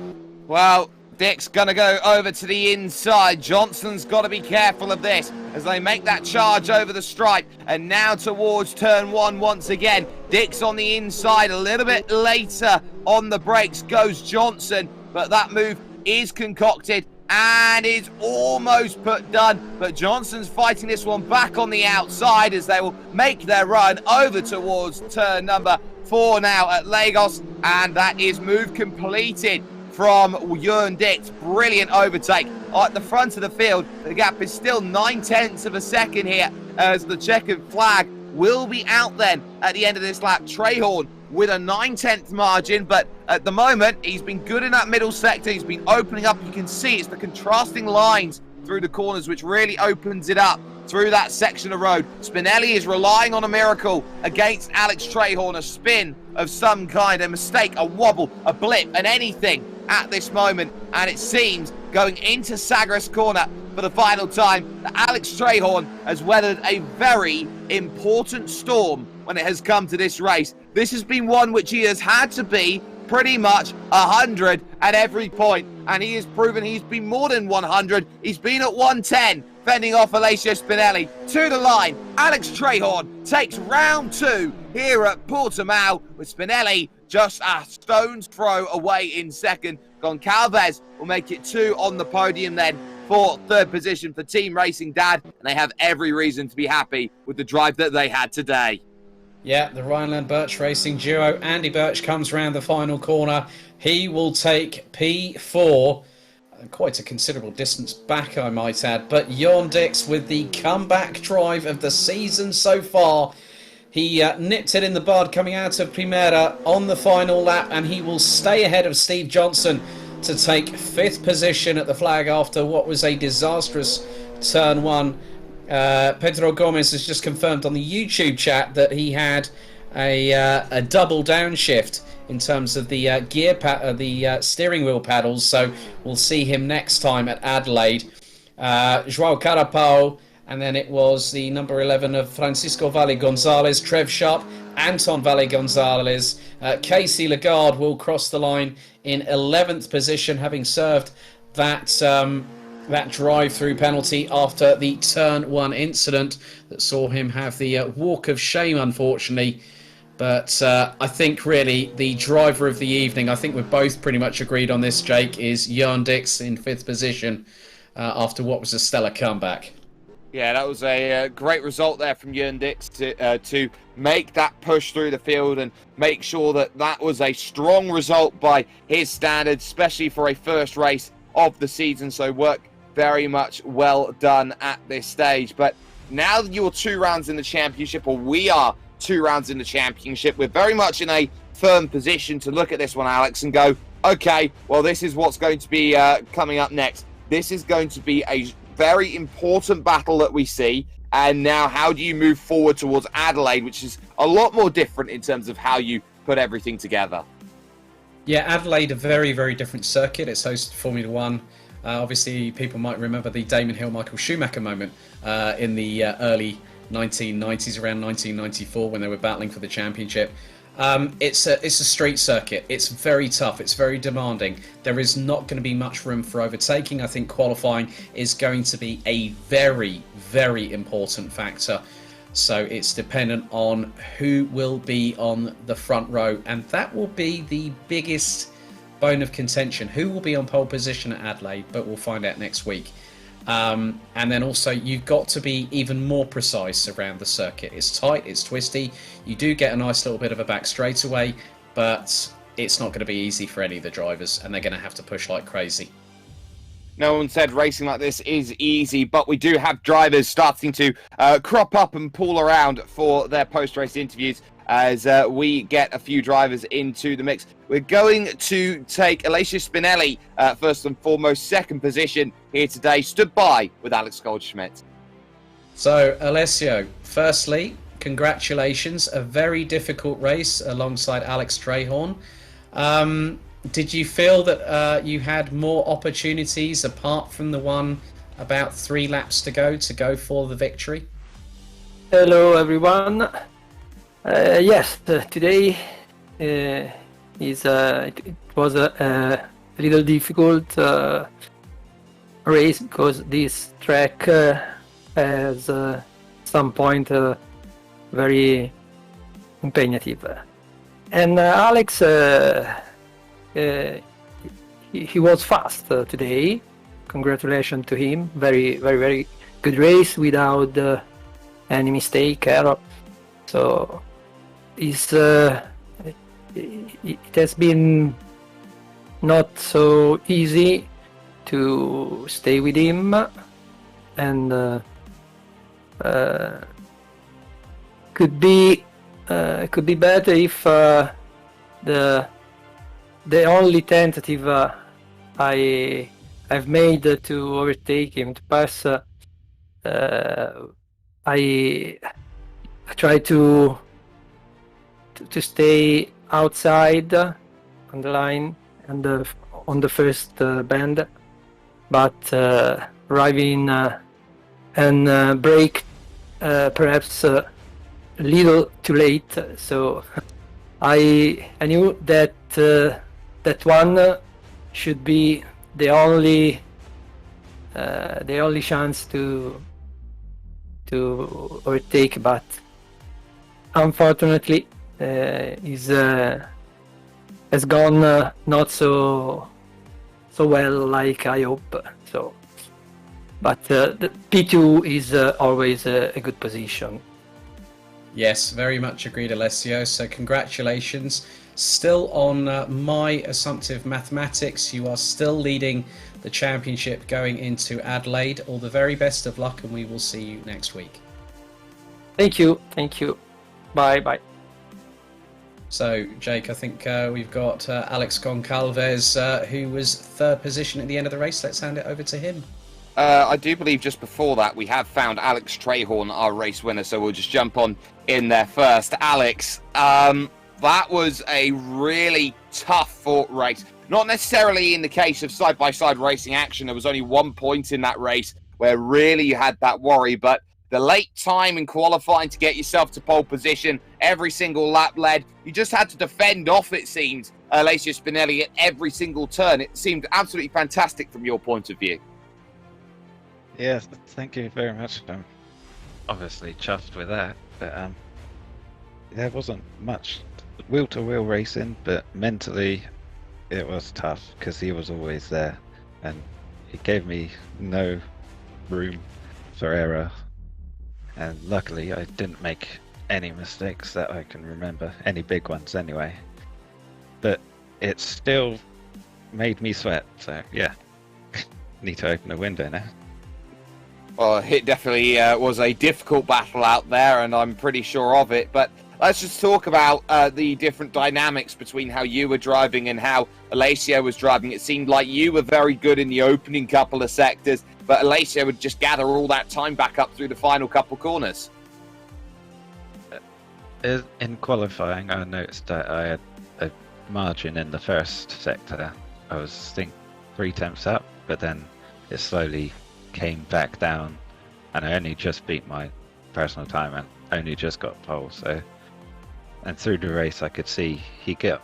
Well, Dick's going to go over to the inside. Johnson's got to be careful of this as they make that charge over the stripe. And now towards turn 1 once again. Dick's on the inside. A little bit later on the brakes goes Johnson. But that move is concocted and is almost put done. But Johnson's fighting this one back on the outside as they will make their run over towards turn number 4 now at Lagos. And that is move completed from Jörn Dix. Brilliant overtake at the front of the field. The gap is still 9/10 of a second here as the checkered flag will be out then at the end of this lap. Trehorn with a 9/10 margin, but at the moment he's been good in that middle sector. He's been opening up. You can see it's the contrasting lines through the corners which really opens it up through that section of road. Spinelli is relying on a miracle against Alex Trehorn, a spin of some kind, a mistake, a wobble, a blip, and anything at this moment. And it seems going into Sagres corner for the final time that Alex Trehorn has weathered a very important storm when it has come to this race. This has been one which he has had to be pretty much 100 at every point, and he has proven he's been more than 100. He's been at 110, fending off Alessio Spinelli to the line. Alex Trehorn takes round 2 here at Portimao, with Spinelli just a stone's throw away in second. Goncalves will make it 2 on the podium then for third position for Team Racing Dad, and they have every reason to be happy with the drive that they had today. Yeah, the Rhineland-Birch Racing duo. Andy Birch comes round the final corner. He will take P4. Quite a considerable distance back, I might add. But Jörn Dix with the comeback drive of the season so far. He nipped it in the bud coming out of Primera on the final lap, and he will stay ahead of Steve Johnson to take 5th position at the flag after what was a disastrous turn 1. Pedro Gomez has just confirmed on the YouTube chat that he had a double downshift in terms of the the steering wheel paddles, so we'll see him next time at Adelaide. Joao Carapau, and then it was the number 11 of Francisco Valle Gonzalez, Trev Sharp, Anton Valle Gonzalez. Casey Lagarde will cross the line in 11th position, having served that drive-through penalty after the turn 1 incident that saw him have the walk of shame, unfortunately. But I think really the driver of the evening, I think we're both pretty much agreed on this, Jake, is Jörn Dix in 5th position after what was a stellar comeback. Yeah, that was a great result there from Jörn Dix to make that push through the field and make sure that was a strong result by his standards, especially for a first race of the season. So work very much well done at this stage. But now that you're 2 rounds in the championship, or we are 2 rounds in the championship, we're very much in a firm position to look at this one, Alex, and go, okay, well, this is what's going to be coming up next. This is going to be a very important battle that we see. And now how do you move forward towards Adelaide, which is a lot more different in terms of how you put everything together? Yeah, Adelaide, a very, very different circuit. It's hosted Formula One. Obviously, people might remember the Damon Hill, Michael Schumacher moment in the early 1990s, around 1994, when they were battling for the championship. It's a street circuit. It's very tough. It's very demanding. There is not going to be much room for overtaking. I think qualifying is going to be a very, very important factor. So it's dependent on who will be on the front row, and that will be the biggest bone of contention. Who will be on pole position at Adelaide, but we'll find out next week. And then also you've got to be even more precise around the circuit. It's tight, it's twisty. You do get a nice little bit of a back straightaway, but it's not going to be easy for any of the drivers, and they're going to have to push like crazy. No one said racing like this is easy, but we do have drivers starting to crop up and pull around for their post-race interviews as we get a few drivers into the mix. We're going to take Alessio Spinelli, first and foremost, 2nd position here today, stood by with Alex Goldschmidt. So, Alessio, firstly, congratulations. A very difficult race alongside Alex Trehorn. Did you feel that you had more opportunities apart from the one about 3 laps to go for the victory? Hello, everyone. Yes, today it was a little difficult race because this track has some point very impegnative. And Alex, he was fast today. Congratulations to him. Very, very, very good race without any mistake, error. So it has been not so easy to stay with him, and could be better if the only tentative I've made to overtake him, to pass, I try to stay outside on the line and on the first bend, but arriving and brake perhaps a little too late. So I knew that that one should be the only chance to overtake, but unfortunately has gone not so well like I hope. So, but the P2 is always a good position. Yes, very much agreed, Alessio. So congratulations. Still on my assumptive mathematics, you are still leading the championship going into Adelaide. All the very best of luck, and we will see you next week. Thank you. Bye. So, Jake, I think we've got Alex Goncalves, who was third position at the end of the race. Let's hand it over to him. I do believe just before that we have found Alex Trahorn, our race winner, so we'll just jump on in there first. Alex, that was a really tough fought race. Not necessarily in the case of side-by-side racing action. There was only 1 point in that race where really you had that worry, but the late time in qualifying to get yourself to pole position, every single lap led, you just had to defend off, it seemed, Alessio Spinelli at every single turn. It seemed absolutely fantastic from your point of view. Yes, thank you very much. I'm obviously chuffed with that, but there wasn't much wheel-to-wheel racing, but mentally it was tough because he was always there and he gave me no room for error, and luckily I didn't make any mistakes that I can remember, any big ones anyway, but it still made me sweat, so yeah. Need to open a window now. Well, it definitely was a difficult battle out there, and I'm pretty sure of it. But let's just talk about the different dynamics between how you were driving and how Alessio was driving. It seemed like you were very good in the opening couple of sectors, but Alessio would just gather all that time back up through the final couple corners. In qualifying, I noticed that I had a margin in the first sector. I was, I think, 3 tenths up, but then it slowly came back down, and I only just beat my personal time and only just got pole. So, and through the race I could see he got,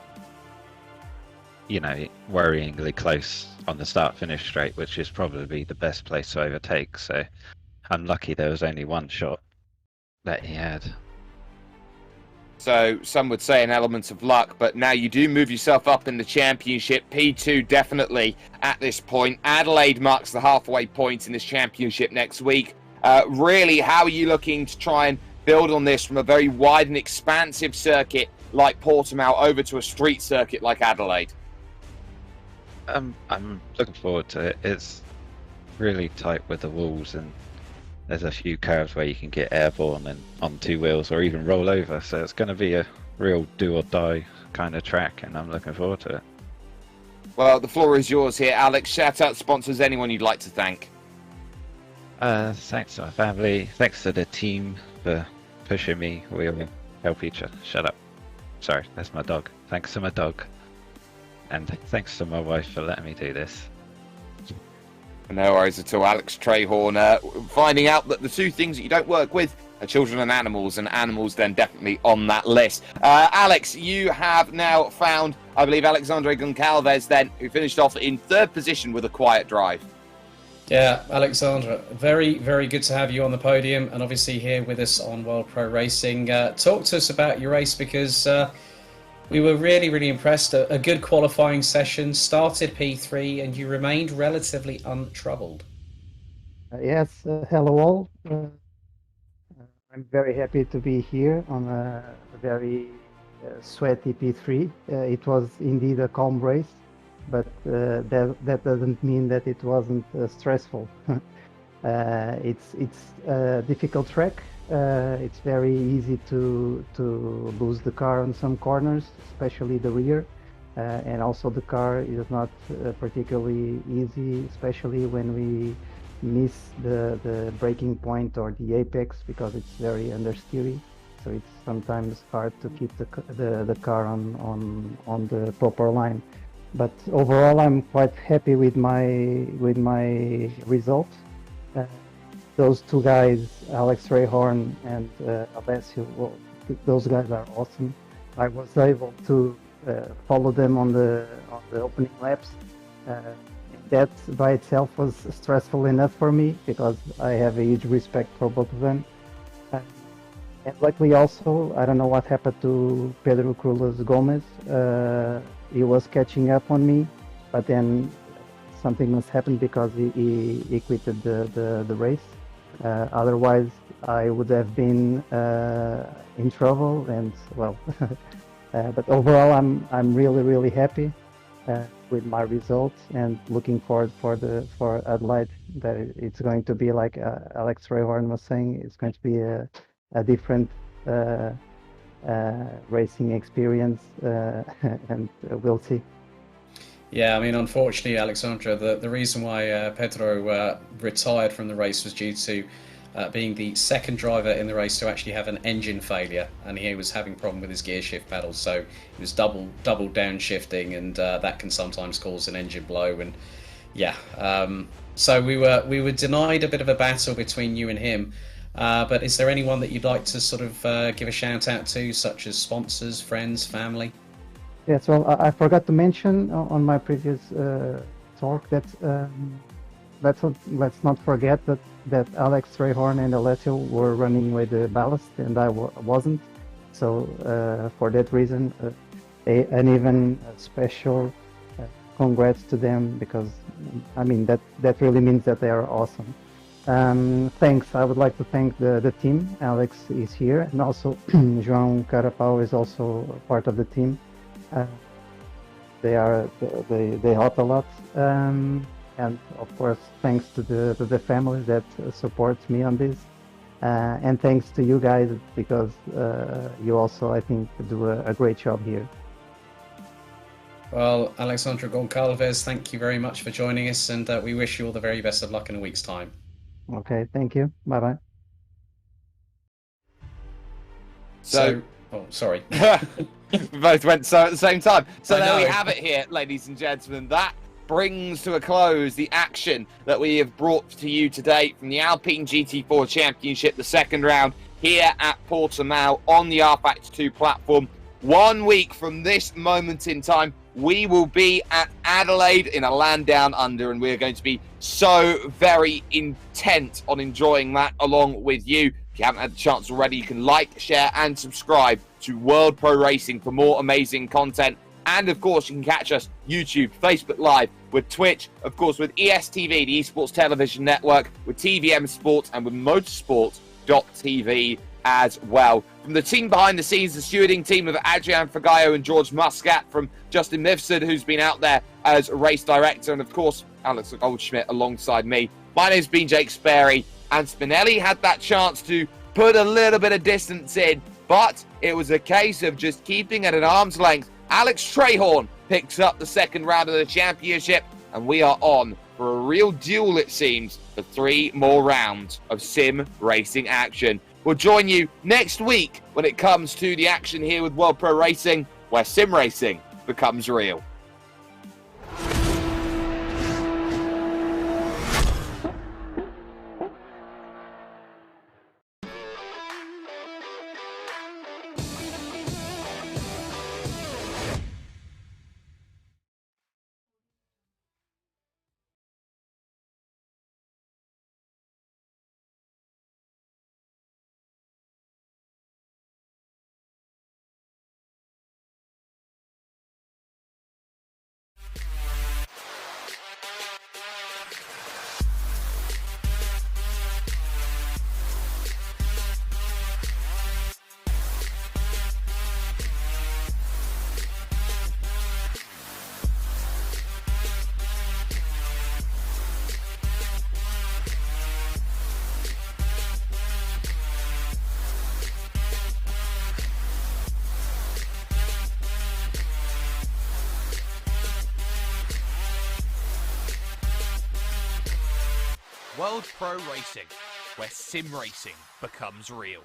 worryingly close on the start finish straight, which is probably the best place to overtake. So I'm lucky there was only one shot that he had. So some would say an element of luck, but now you do move yourself up in the championship. P2 definitely at this point. Adelaide marks the halfway point in this championship next week. Really, how are you looking to try and build on this from a very wide and expansive circuit like Portimao over to a street circuit like Adelaide? I'm looking forward to it. It's really tight with the walls, and there's a few curves where you can get airborne and on 2 wheels or even roll over, so it's going to be a real do or die kind of track, and I'm looking forward to it. Well, the floor is yours here, Alex. Shout out sponsors, anyone you'd like to thank. Thanks to my family, thanks to the team for pushing me. We all help each other. Shut up. Sorry, that's my dog. Thanks to my dog. And thanks to my wife for letting me do this. No worries at all. Alex Trahorn, finding out that the 2 things that you don't work with are children and animals then definitely on that list. Alex, you have now found, I believe, Alexandre Goncalves then, who finished off in 3rd position with a quiet drive. Yeah, Alexandra, very, very good to have you on the podium and obviously here with us on World Pro Racing. Talk to us about your race, because we were really, really impressed. A good qualifying session, started P3 and you remained relatively untroubled. Yes, hello all. I'm very happy to be here on a very sweaty P3. It was indeed a calm race. but that doesn't mean that it wasn't stressful. It's a difficult track. It's very easy to lose the car on some corners, especially the rear. And also the car is not particularly easy, especially when we miss the braking point or the apex, because it's very understeery. So it's sometimes hard to keep the car on the proper line. But overall, I'm quite happy with my result. Those two guys, Alex Rayhorn and Alessio, well, those guys are awesome. I was able to follow them on the opening laps. That by itself was stressful enough for me because I have a huge respect for both of them. And luckily also, I don't know what happened to Pedro Cruz Gomez. He was catching up on me, but then something must happen because he quitted the race. Otherwise, I would have been in trouble. And well, but overall, I'm really happy with my results and looking forward for Adelaide. That it's going to be like Alex Rayhorn was saying. It's going to be a different racing experience, and we'll see. Yeah, I mean, unfortunately, Alexandra, the reason why Pedro retired from the race was due to being the second driver in the race to actually have an engine failure, and he was having a problem with his gear shift pedals, so he was double downshifting, and that can sometimes cause an engine blow. And yeah, so we were denied a bit of a battle between you and him. But is there anyone that you'd like to sort of give a shout out to, such as sponsors, friends, family? Yes, well, I forgot to mention on my previous talk that let's not forget that Alex Rayhorn and Alessio were running with the ballast and I wasn't. So for that reason, an even special congrats to them, because I mean that really means that they are awesome. Thanks. I would like to thank the team. Alex is here, and also João Carapau is also part of the team. They help a lot, and of course thanks to the family that supports me on this, and thanks to you guys, because you also, I think, do a great job here. Well, Alexandra Goncalves, thank you very much for joining us, and we wish you all the very best of luck in a week's time. Okay, thank you. Bye bye. So oh, sorry. We both went so at the same time. So I there we know. have it here, ladies and gentlemen. That brings to a close the action that we have brought to you today from the Alpine GT4 Championship, the second round here at Portimao on the rFactor 2 platform. 1 week from this moment in time, we will be at Adelaide in a land down under, and we're going to be so very intent on enjoying that along with you. If you haven't had the chance already, you can like, share, and subscribe to World Pro Racing for more amazing content. And of course, you can catch us YouTube, Facebook Live, with Twitch, of course, with ESTV, the Esports Television Network, with TVM Sports, and with Motorsport.tv as well. From the team behind the scenes, the stewarding team of Adrian Fagayo and George Muscat, from Justin Mifsud, who's been out there as race director, and of course, Alex Goldschmidt alongside me. My name's been Jake Sperry, and Spinelli had that chance to put a little bit of distance in, but it was a case of just keeping at an arm's length. Alex Trahorn picks up the second round of the championship, and we are on for a real duel, it seems, for 3 more rounds of sim racing action. We'll join you next week when it comes to the action here with World Pro Racing, where sim racing becomes real. World Pro Racing, where sim racing becomes real.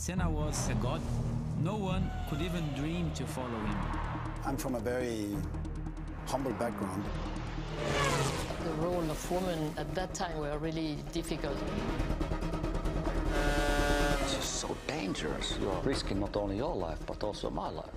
Senna was a god. No one could even dream to follow him. I'm from a very humble background. The role of women at that time were really difficult. It's just so dangerous. You are risking not only your life, but also my life.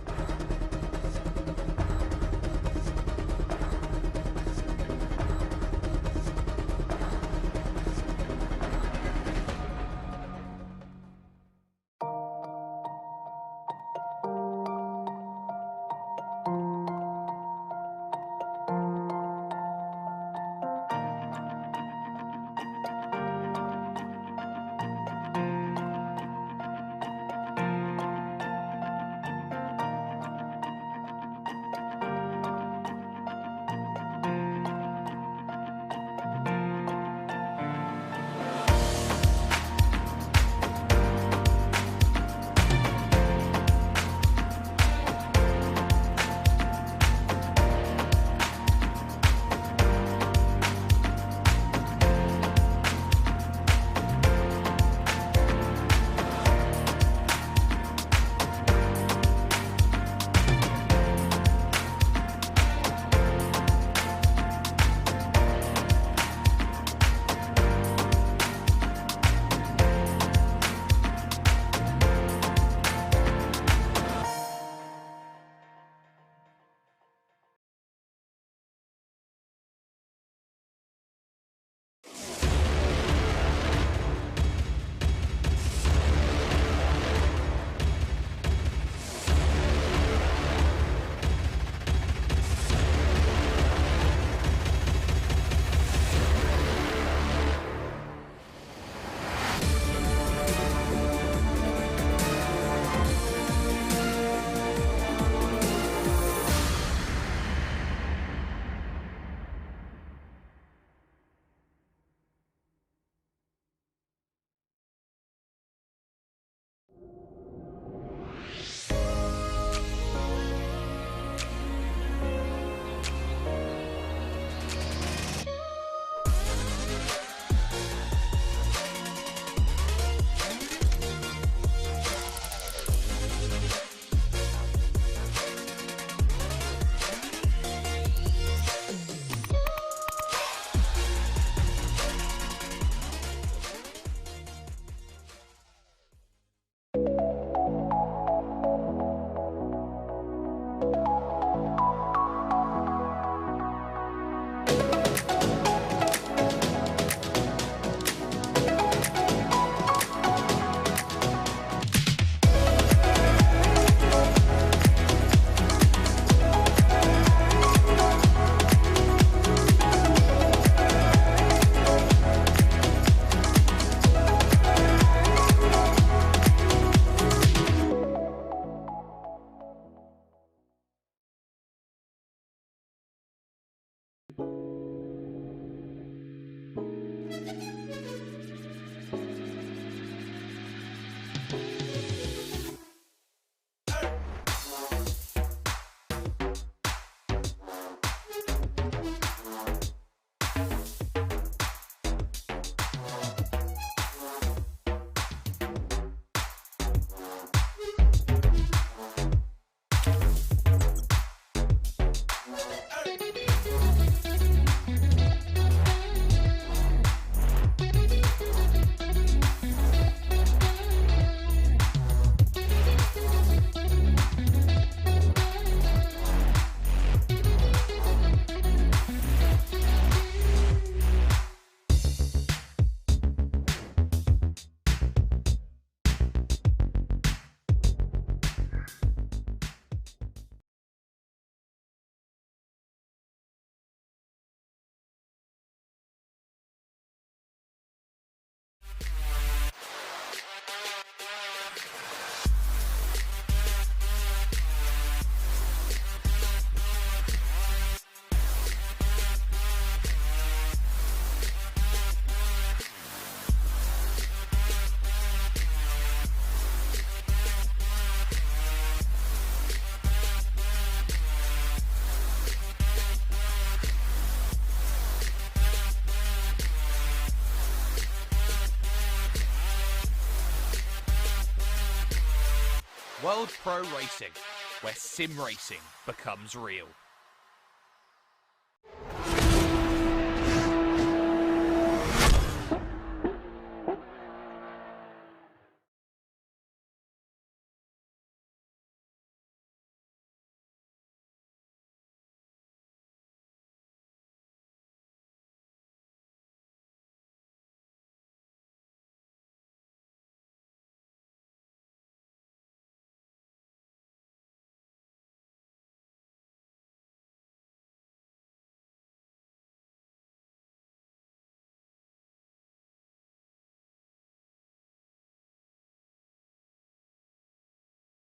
World Pro Racing, where sim racing becomes real.